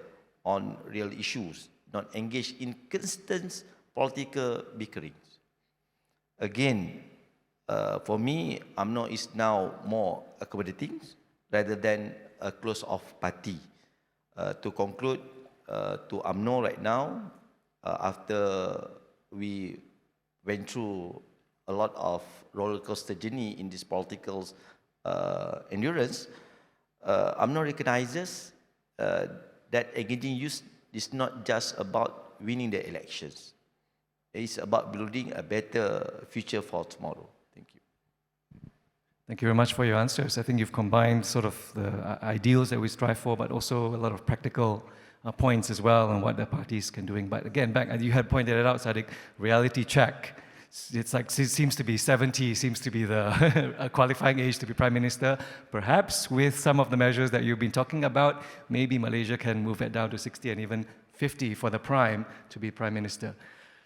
on real issues, not engage in constant political bickerings. Again, for me, UMNO is now more accommodating rather than a closed-off party. To conclude, to UMNO right now, after we went through a lot of roller coaster journey in this political endurance, UMNO recognizes that engaging youth is not just about winning the elections. It's about building a better future for tomorrow. Thank you. Thank you very much for your answers. I think you've combined sort of the ideals that we strive for, but also a lot of practical points as well on what the parties can do. But again, back, you had pointed it out, Saddiq, reality check. It's like, it seems to be 70, seems to be the qualifying age to be Prime Minister. Perhaps with some of the measures that you've been talking about, maybe Malaysia can move it down to 60 and even 50 for the Prime to be Prime Minister.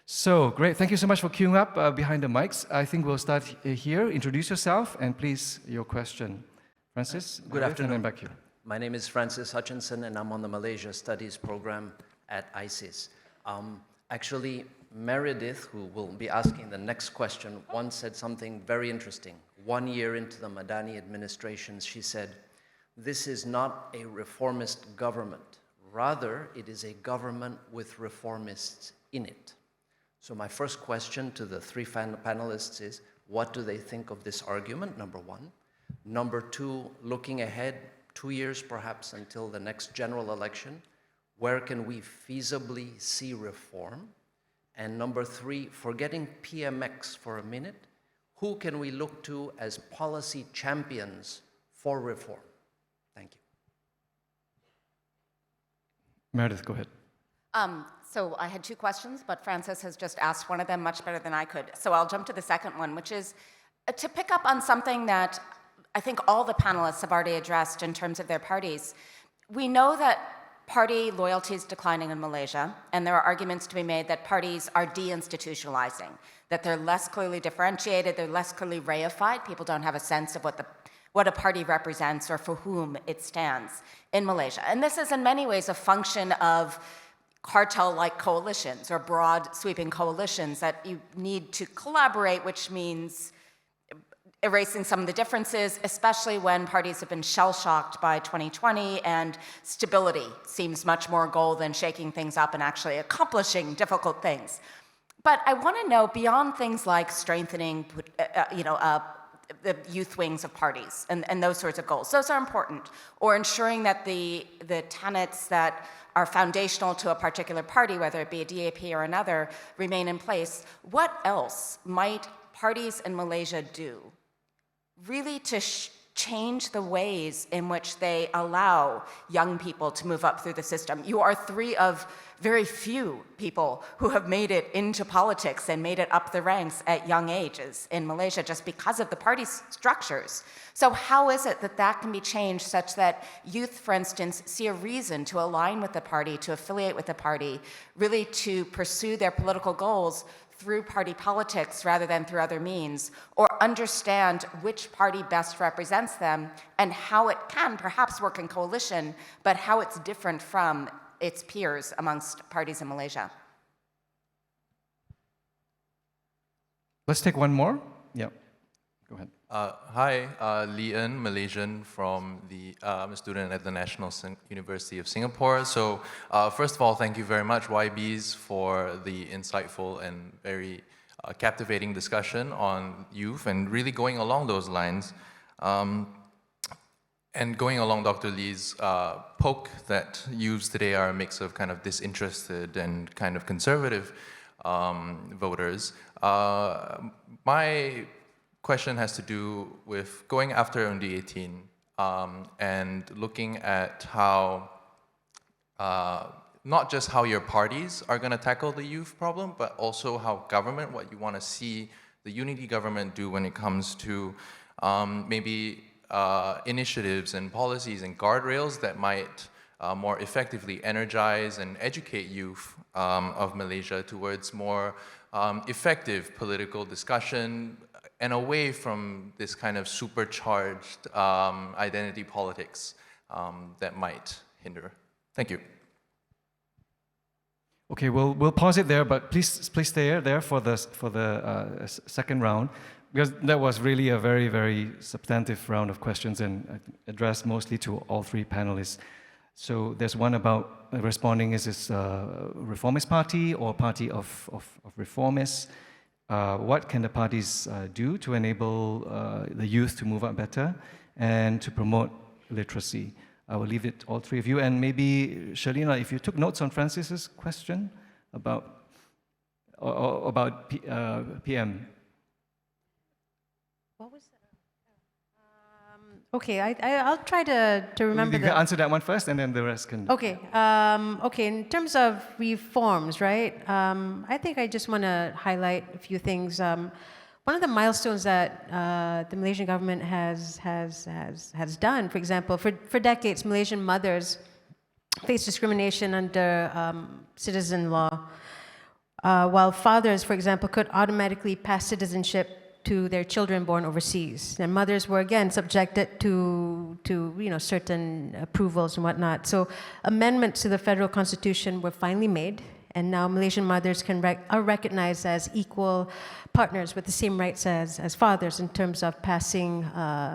So, great. Thank you so much for queuing up behind the mics. I think we'll start here. Introduce yourself and please your question. Francis? Good afternoon. And then back here. My name is Francis Hutchinson and I'm on the Malaysia Studies program at ISEAS. Actually, Meredith, who will be asking the next question, once said something very interesting. 1 year into the Madani administration, she said, "This is not a reformist government. Rather, it is a government with reformists in it." So my first question to the three panelists is, what do they think of this argument, number one? Number two, looking ahead 2 years perhaps until the next general election, where can we feasibly see reform? And number three, forgetting PMX for a minute, who can we look to as policy champions for reform? Thank you. Meredith, go ahead. So I had two questions, but Francis has just asked one of them much better than I could. So I'll jump to the second one, which is to pick up on something that I think all the panelists have already addressed in terms of their parties. We know that party loyalty is declining in Malaysia, and there are arguments to be made that parties are deinstitutionalizing, that they're less clearly differentiated, they're less clearly reified. People don't have a sense of what a party represents or for whom it stands in Malaysia. And this is in many ways a function of cartel-like coalitions or broad sweeping coalitions that you need to collaborate, which means erasing some of the differences, especially when parties have been shell-shocked by 2020 and stability seems much more a goal than shaking things up and actually accomplishing difficult things. But I want to know, beyond things like strengthening the youth wings of parties and those sorts of goals, those are important, or ensuring that the tenets that are foundational to a particular party, whether it be a DAP or another, remain in place. What else might parties in Malaysia do really to change the ways in which they allow young people to move up through the system? You are three of very few people who have made it into politics and made it up the ranks at young ages in Malaysia just because of the party structures. So how is it that that can be changed such that youth, for instance, see a reason to align with the party, to affiliate with the party, really to pursue their political goals through party politics rather than through other means, or understand which party best represents them and how it can perhaps work in coalition, but how it's different from its peers amongst parties in Malaysia? Let's take one more. Yeah, go ahead. Hi, Leon, Malaysian from I'm a student at the National University of Singapore. So first of all, thank you very much, YBs, for the insightful and very captivating discussion on youth and really going along those lines. And going along Dr. Lee's poke that youths today are a mix of kind of disinterested and kind of conservative voters. My question has to do with going after under 18 and looking at how not just how your parties are going to tackle the youth problem, but also how government, what you want to see the unity government do when it comes to maybe initiatives and policies and guardrails that might more effectively energize and educate youth of Malaysia towards more effective political discussion and away from this kind of supercharged identity politics that might hinder. Thank you. Okay, we'll pause it there, but please stay there for the second round, because that was really a very, very substantive round of questions and addressed mostly to all three panelists. So there's one about responding, is this a reformist party or party of reformists? What can the parties do to enable the youth to move up better and to promote literacy? I will leave it all three of you, and maybe Syerleena, if you took notes on Francis's question about PM. What was that? Okay, I'll try to remember. You can answer that one first, and then the rest can. Okay. Okay. In terms of reforms, right? I think I just want to highlight a few things. One of the milestones that the Malaysian government has done, for example, for decades, Malaysian mothers face discrimination under citizen law, while fathers, for example, could automatically pass citizenship to their children born overseas. And mothers were again subjected to certain approvals and whatnot. So amendments to the federal constitution were finally made, and now Malaysian mothers are recognized as equal partners with the same rights as fathers in terms of passing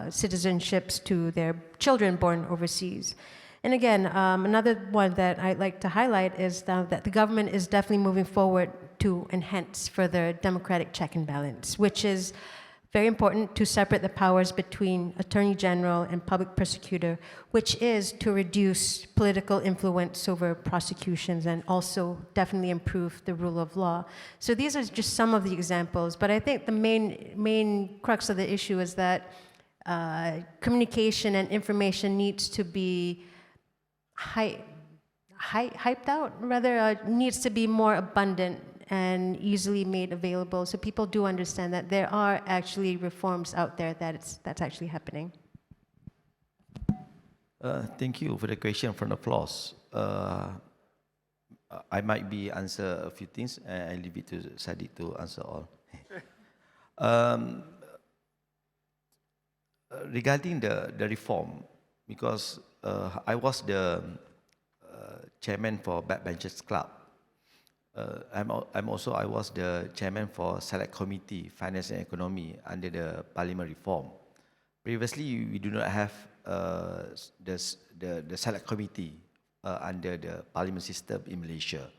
citizenships to their children born overseas. And again, another one that I'd like to highlight is that the government is definitely moving forward to enhance further democratic check and balance, which is very important to separate the powers between Attorney General and Public Prosecutor, which is to reduce political influence over prosecutions and also definitely improve the rule of law. So these are just some of the examples, but I think the main crux of the issue is that communication and information needs to be hyped out, rather needs to be more abundant and easily made available, so people do understand that there are actually reforms out there that's actually happening. Thank you for the question from the floors. I might be answer a few things, and I leave it to Saddiq to answer all. Regarding the reform, because I was the chairman for Backbenchers Club. I was the chairman for Select Committee, Finance and Economy under the Parliament Reform. Previously, we do not have the Select Committee under the Parliament system in Malaysia.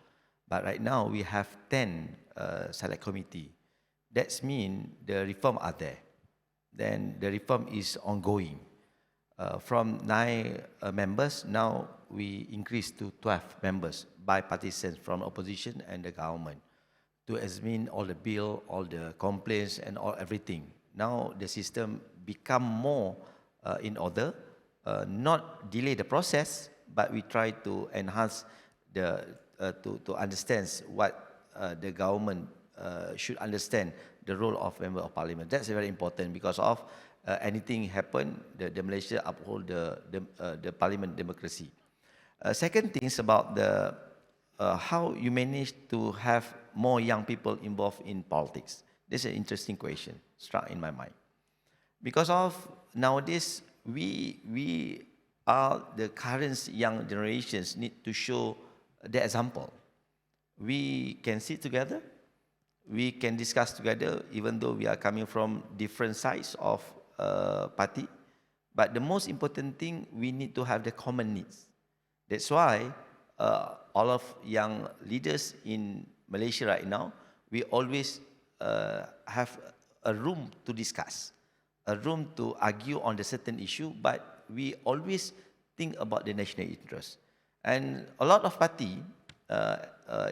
But right now, we have 10 Select Committee. That means the reform are there. Then the reform is ongoing. From 9 members, now we increase to 12 members, bipartisan from opposition and the government, to examine all the bill, all the complaints and everything. Now the system become more in order, not delay the process, but we try to enhance to understand what the government should understand the role of member of parliament. That's very important because of anything happen, the Malaysia uphold the parliament democracy. Second thing is about the how you manage to have more young people involved in politics. This is an interesting question struck in my mind. Because of nowadays, we are the current young generations need to show the example. We can sit together, we can discuss together, even though we are coming from different sides of party. But the most important thing, we need to have the common needs. That's why all of young leaders in Malaysia right now, we always have a room to discuss, a room to argue on the certain issue, but we always think about the national interest. And a lot of party,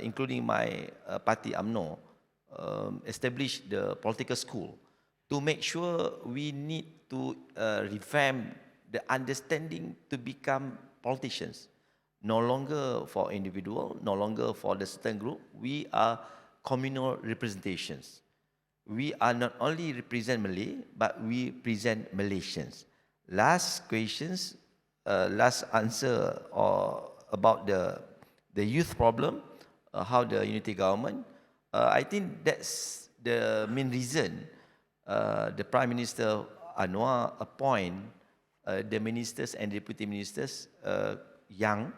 including my party UMNO, established the political school to make sure we need to revamp the understanding to become politicians. no longer for individual, no longer for the certain group. We are communal representations. We are not only represent Malay, but we present Malaysians. Last questions, last answer about the youth problem, how the unity government. I think that's the main reason the Prime Minister Anwar appoint the ministers and deputy ministers young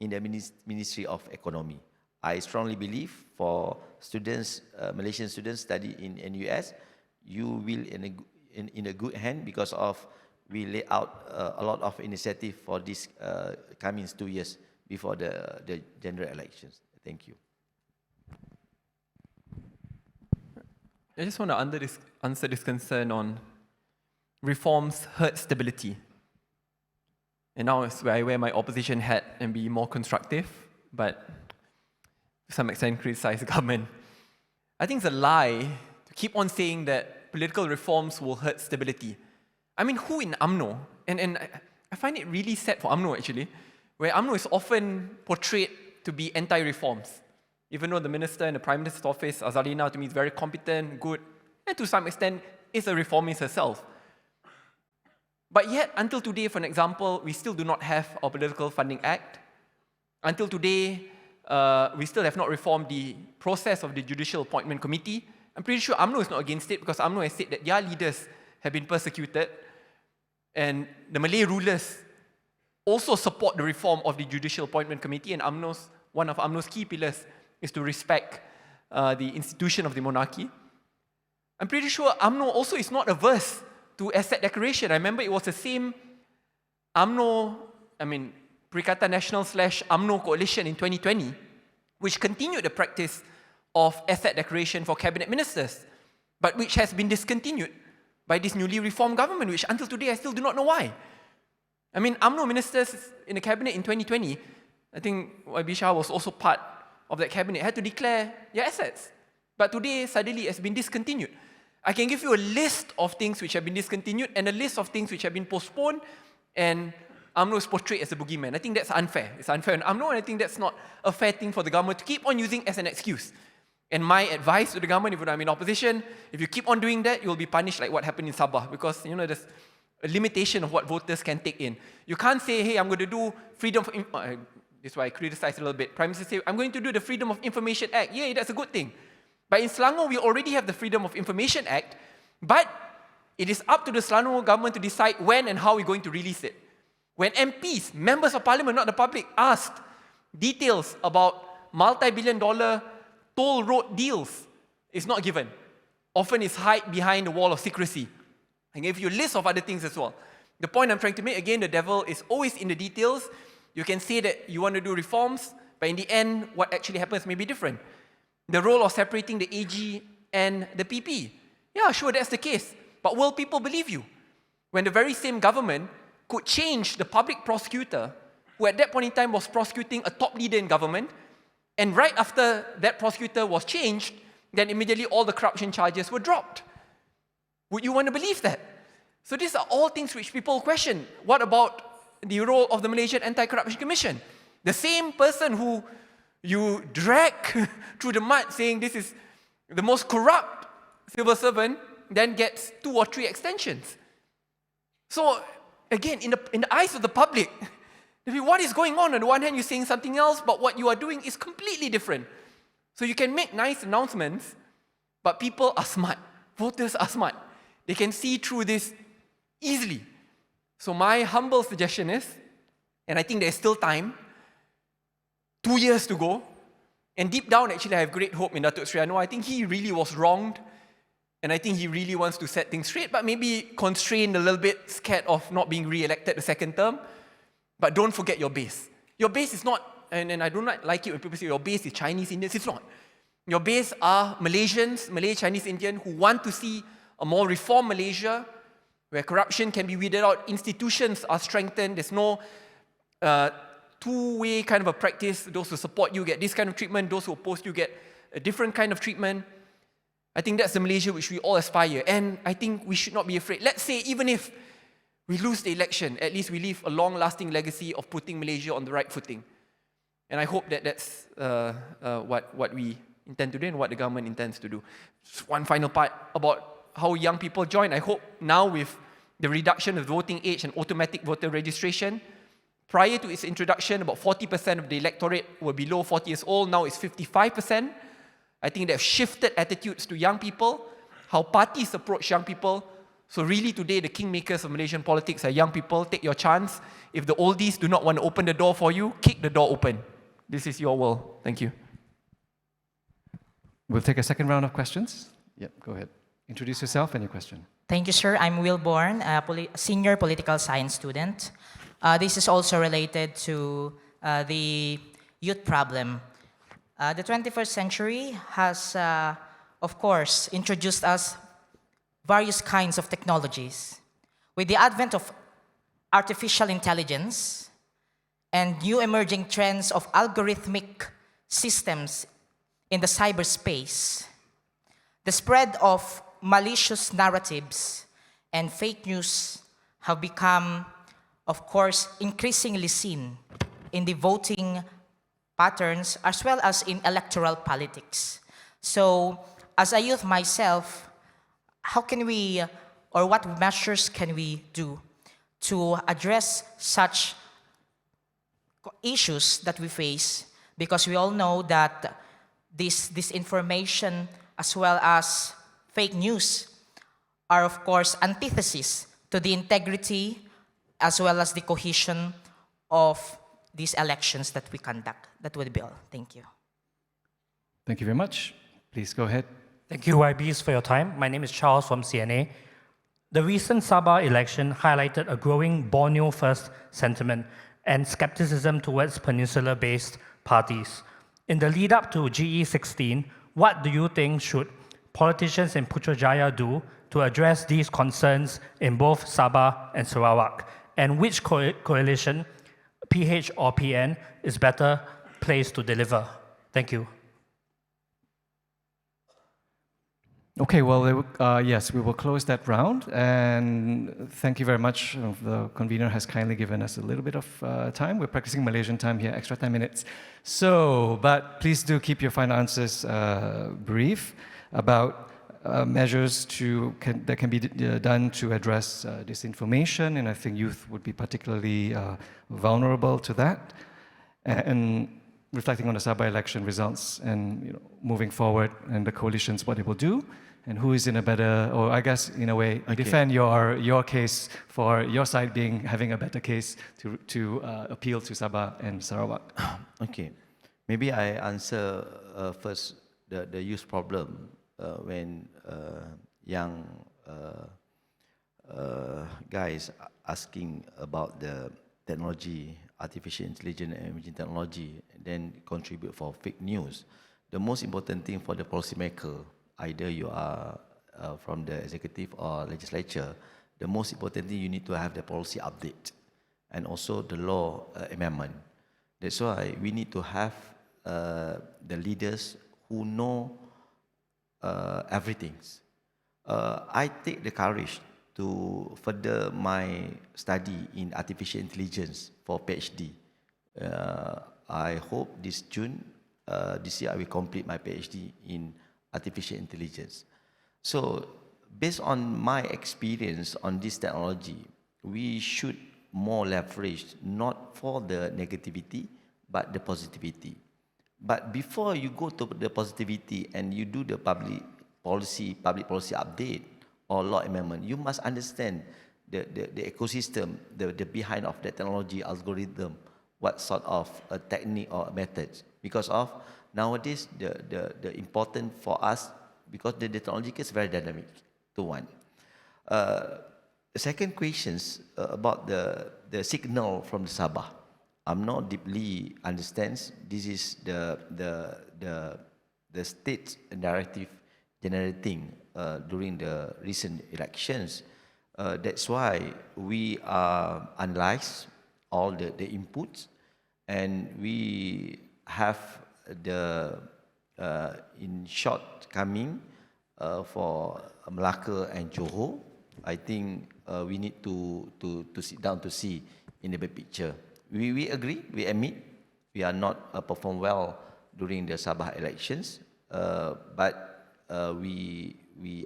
in the Ministry of Economy. I strongly believe for students, Malaysian students study in NUS, you will in a good hand because of we lay out a lot of initiative for this coming 2 years before the general elections. Thank you. I just want to answer this concern on reforms hurt stability. And now is where I wear my opposition hat and be more constructive, but to some extent criticize the government. I think it's a lie to keep on saying that political reforms will hurt stability. I mean, who in UMNO, and I find it really sad for UMNO actually, where UMNO is often portrayed to be anti-reforms. Even though the minister in the Prime Minister's office, Syerleena, to me is very competent, good, and to some extent is a reformist herself. But yet, until today, for an example, we still do not have our Political Funding Act. Until today, we still have not reformed the process of the Judicial Appointment Committee. I'm pretty sure UMNO is not against it because UMNO has said that their leaders have been persecuted. And the Malay rulers also support the reform of the Judicial Appointment Committee, and one of UMNO's key pillars is to respect the institution of the monarchy. I'm pretty sure UMNO also is not averse to asset declaration. I remember it was the same UMNO, Perikatan Nasional / UMNO coalition in 2020, which continued the practice of asset declaration for cabinet ministers, but which has been discontinued by this newly reformed government, which until today I still do not know why. UMNO ministers in the cabinet in 2020, I think Shahar was also part of that cabinet, had to declare their assets. But today, suddenly, it has been discontinued. I can give you a list of things which have been discontinued and a list of things which have been postponed, and UMNO is portrayed as a boogeyman. I think that's unfair. It's unfair on UMNO, and I think that's not a fair thing for the government to keep on using as an excuse. And my advice to the government, if I'm in opposition, if you keep on doing that, you'll be punished like what happened in Sabah, because there's a limitation of what voters can take in. You can't say, hey, I'm going to do freedom of... this is why I criticize a little bit. Prime Minister said, I'm going to do the Freedom of Information Act. Yay, that's a good thing. But in Selangor, we already have the Freedom of Information Act, but it is up to the Selangor government to decide when and how we're going to release it. When MPs, members of parliament, not the public, asked details about multi-billion-dollar toll road deals, it's not given. Often it's hide behind the wall of secrecy. I gave you a list of other things as well. The point I'm trying to make, again, the devil is always in the details. You can say that you want to do reforms, but in the end, what actually happens may be different. The role of separating the AG and the PP. Yeah, sure, that's the case. But will people believe you? When the very same government could change the public prosecutor, who at that point in time was prosecuting a top leader in government, and right after that prosecutor was changed, then immediately all the corruption charges were dropped. Would you want to believe that? So these are all things which people question. What about the role of the Malaysian Anti-Corruption Commission? The same person who you drag through the mud saying this is the most corrupt civil servant then gets 2 or 3 extensions. So again, in the eyes of the public, what is going on? On the one hand, you're saying something else, but what you are doing is completely different. So you can make nice announcements, but people are smart. Voters are smart. They can see through this easily. So my humble suggestion is, and I think there's still time, 2 years to go, and deep down, actually, I have great hope in Dato Syerleena. I think he really was wronged, and I think he really wants to set things straight, but maybe constrained a little bit, scared of not being re-elected the second term. But don't forget your base. Your base is not, and I do not like it when people say your base is Chinese Indians. It's not. Your base are Malaysians, Malay, Chinese Indian, who want to see a more reformed Malaysia, where corruption can be weeded out, institutions are strengthened, there's no two-way kind of a practice. Those who support you get this kind of treatment, those who oppose you get a different kind of treatment. I think that's the Malaysia which we all aspire, and I think we should not be afraid. Let's say even if we lose the election, at least we leave a long-lasting legacy of putting Malaysia on the right footing. And I hope that that's what we intend to do and what the government intends to do. Just one final part about how young people join. I hope now with the reduction of voting age and automatic voter registration, prior to its introduction, about 40% of the electorate were below 40 years old. Now it's 55%. I think they've shifted attitudes to young people, how parties approach young people. So really today, the kingmakers of Malaysian politics are young people. Take your chance. If the oldies do not want to open the door for you, kick the door open. This is your world. Thank you. We'll take a second round of questions. Yep, go ahead. Introduce yourself and your question. Thank you, sir. I'm Wilborn, a senior political science student. This is also related to the youth problem. The 21st century has, of course, introduced us various kinds of technologies. With the advent of artificial intelligence and new emerging trends of algorithmic systems in the cyberspace, the spread of malicious narratives and fake news have become, of course, increasingly seen in the voting patterns as well as in electoral politics. So, as a youth myself, how can we, or what measures can we do to address such issues that we face? Because we all know that this disinformation as well as fake news are, of course, antithesis to the integrity as well as the cohesion of these elections that we conduct. That would be all. Thank you. Thank you very much. Please go ahead. Thank you, YBs, for your time. My name is Charles from CNA. The recent Sabah election highlighted a growing Borneo First sentiment and skepticism towards peninsula-based parties. In the lead-up to GE16, what do you think should politicians in Putrajaya do to address these concerns in both Sabah and Sarawak? And which coalition, PH or PN, is better placed to deliver? Thank you. Okay, well, yes, we will close that round. And thank you very much. The convener has kindly given us a little bit of time. We're practicing Malaysian time here, extra 10 minutes. So, but please do keep your final answers brief about measures that can be done to address disinformation. And I think youth would be particularly vulnerable to that. And reflecting on the Sabah election results and moving forward and the coalitions, what they will do, and who is in a better, or I guess in a way, defend your case for your side having a better case to appeal to Sabah and Sarawak. Okay, maybe I answer first the youth problem when young guys asking about the technology, artificial intelligence and emerging technology, then contribute for fake news. The most important thing for the policymaker, either you are from the executive or legislature, the most important thing you need to have the policy update and also the law amendment. That's why we need to have the leaders who know everything. I take the courage to further my study in artificial intelligence for PhD. I hope this June, this year I will complete my PhD in artificial intelligence. So, based on my experience on this technology, we should more leverage not for the negativity, but the positivity. But before you go to the positivity and you do the public policy update or law amendment, you must understand the ecosystem, the behind of the technology algorithm, what sort of a technique or methods. Because of nowadays, the important for us, because the technology is very dynamic, to one. The second question about the signal from the Sabah. I'm not deeply understands. This is the state narrative generating during the recent elections. That's why we analyze all the inputs, and we have the in shortcoming for Melaka and Johor. I think we need to sit down to see in the big picture. We agree, we admit we are not performed well during the Sabah elections, but we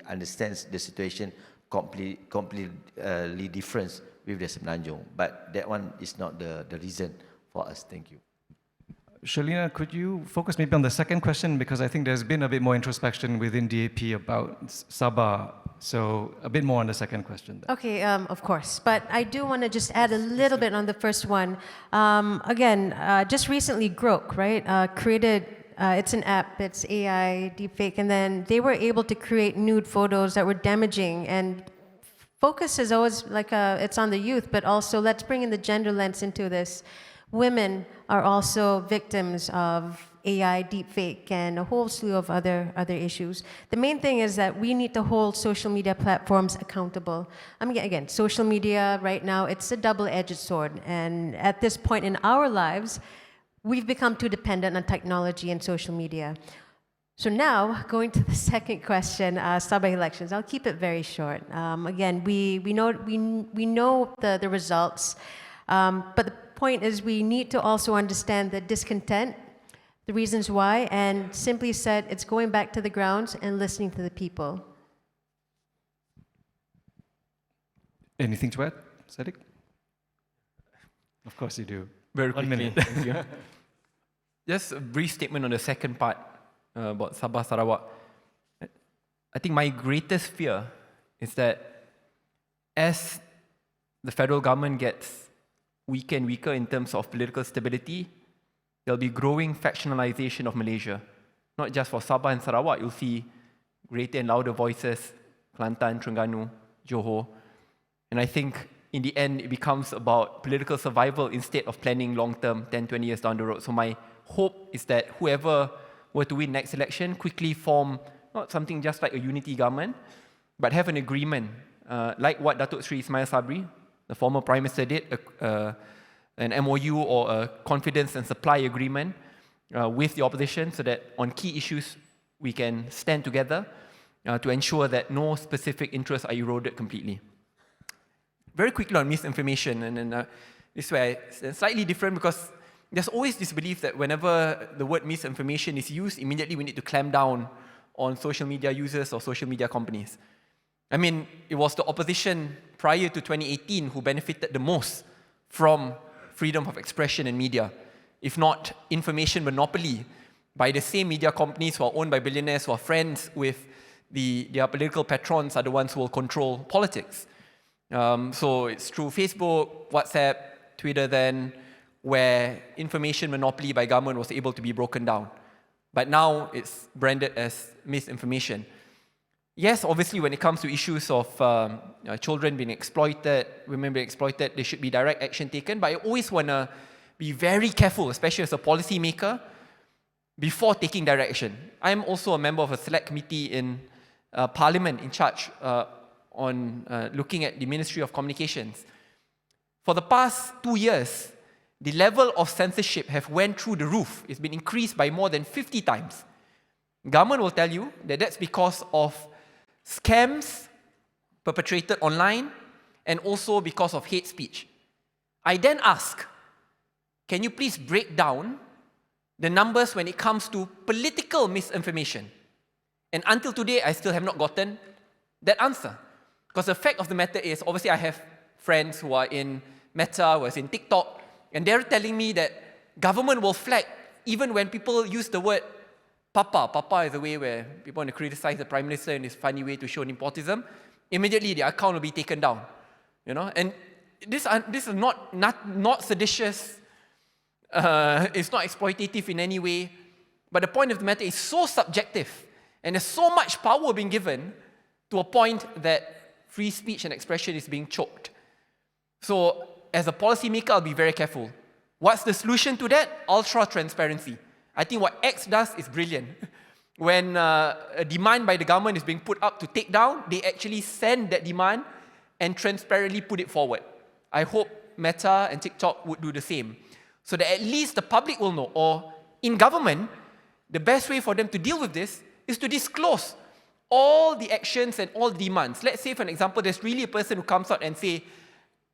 understand the situation completely different with the Semenanjung. But that one is not the reason for us. Thank you. Syerleena, could you focus maybe on the second question, because I think there's been a bit more introspection within DAP about Sabah. So a bit more on the second question. Okay, of course. But I do want to just add a little bit on the first one. Again, just recently, Grok, right, created, it's an app, it's AI, deepfake, and then they were able to create nude photos that were damaging. And focus is always like, it's on the youth, but also let's bring in the gender lens into this. Women are also victims of AI, deepfake, and a whole slew of other issues. The main thing is that we need to hold social media platforms accountable. I mean, again, social media right now, it's a double-edged sword. And at this point in our lives, we've become too dependent on technology and social media. So now, going to the second question, Sabah elections, I'll keep it very short. Again, we know the results, but the point is we need to also understand the discontent, the reasons why, and simply said, it's going back to the grounds and listening to the people. Anything to add, Saddiq? Of course you do. Very 1 quickly. minute. Thank you. Just a brief statement on the second part about Sabah Sarawak. I think my greatest fear is that as the federal government gets weaker and weaker in terms of political stability, there'll be growing factionalization of Malaysia. Not just for Sabah and Sarawak, you'll see greater and louder voices, Kelantan, Terengganu, Johor. And I think in the end, it becomes about political survival instead of planning long-term, 10, 20 years down the road. So my hope is that whoever were to win next election quickly form not something just like a unity government, but have an agreement, like what Dato Sri Ismail Sabri, the former Prime Minister, did, an MOU or a confidence and supply agreement with the opposition so that on key issues we can stand together to ensure that no specific interests are eroded completely. Very quickly on misinformation, and then this way it's slightly different because there's always this belief that whenever the word misinformation is used, immediately we need to clamp down on social media users or social media companies. I mean, it was the opposition prior to 2018 who benefited the most from freedom of expression in media, if not information monopoly by the same media companies who are owned by billionaires who are friends with their political patrons are the ones who will control politics. So it's through Facebook, WhatsApp, Twitter then, where information monopoly by government was able to be broken down. But now it's branded as misinformation. Yes, obviously, when it comes to issues of children being exploited, women being exploited, there should be direct action taken. But I always want to be very careful, especially as a policymaker, before taking direct action. I'm also a member of a select committee in Parliament in charge on looking at the Ministry of Communications. For the past 2 years, the level of censorship have went through the roof. It's been increased by more than 50 times. Government will tell you that that's because of scams perpetrated online and also because of hate speech. I then ask, can you please break down the numbers when it comes to political misinformation? And until today, I still have not gotten that answer. Because the fact of the matter is, obviously I have friends who are in Meta, who are in TikTok, and they're telling me that government will flag even when people use the word Papa. Papa is a way where people want to criticize the Prime Minister in this funny way to show nepotism. Immediately, the account will be taken down. You know, and this is not seditious. It's not exploitative in any way. But the point of the matter is so subjective, and there's so much power being given to a point that free speech and expression is being choked. So, as a policymaker, I'll be very careful. What's the solution to that? Ultra transparency. I think what X does is brilliant. When a demand by the government is being put up to take down, they actually send that demand and transparently put it forward. I hope Meta and TikTok would do the same, so that at least the public will know. Or in government, the best way for them to deal with this is to disclose all the actions and all the demands. Let's say, for an example, there's really a person who comes out and say,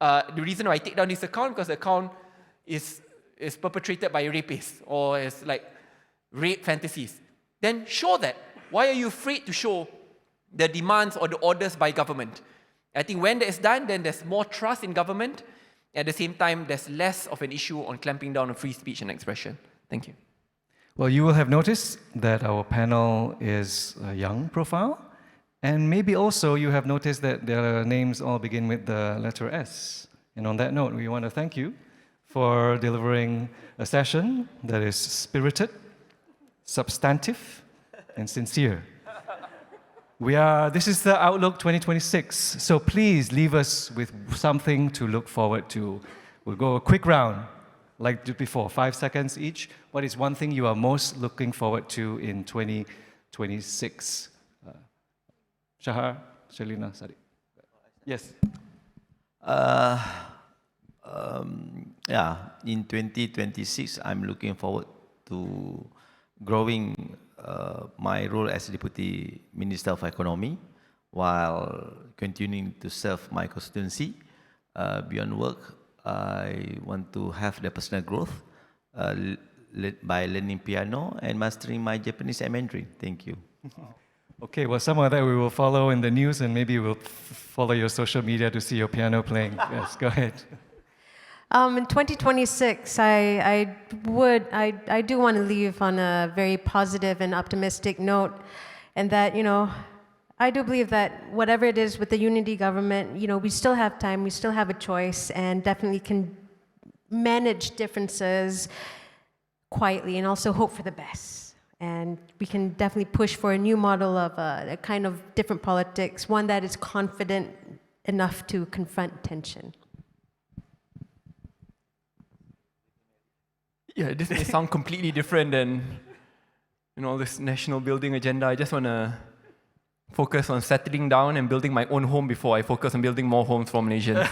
the reason why I take down this account because the account is is perpetrated by rapists or is like rape fantasies, then show that. Why are you afraid to show the demands or the orders by government? I think when that is done, then there's more trust in government. At the same time, there's less of an issue on clamping down on free speech and expression. Thank you. Well, you will have noticed that our panel is a young profile. And maybe also you have noticed that their names all begin with the letter S. And on that note, we want to thank you for delivering a session that is spirited, substantive, and sincere. This is the Outlook 2026, so please leave us with something to look forward to. We'll go a quick round, like before, 5 seconds each. What is one thing you are most looking forward to in 2026? Shahar, Syerleena, Saddiq. Yes. In 2026, I'm looking forward to growing my role as Deputy Minister of Economy while continuing to serve my constituency. Beyond work, I want to have the personal growth by learning piano and mastering my Japanese and Mandarin. Thank you. Okay, well, some of that we will follow in the news, and maybe we'll follow your social media to see your piano playing. Yes, go ahead. In 2026, I do want to leave on a very positive and optimistic note, and that, I do believe that whatever it is with the unity government, we still have time, we still have a choice, and definitely can manage differences quietly and also hope for the best. And we can definitely push for a new model of a kind of different politics, one that is confident enough to confront tension. Yeah, this may sound completely different than, this national building agenda. I just want to focus on settling down and building my own home before I focus on building more homes for Malaysians.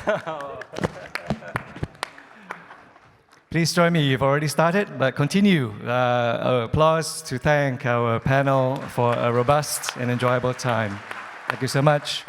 Please join me. You've already started, but continue. Applause to thank our panel for a robust and enjoyable time. Thank you so much.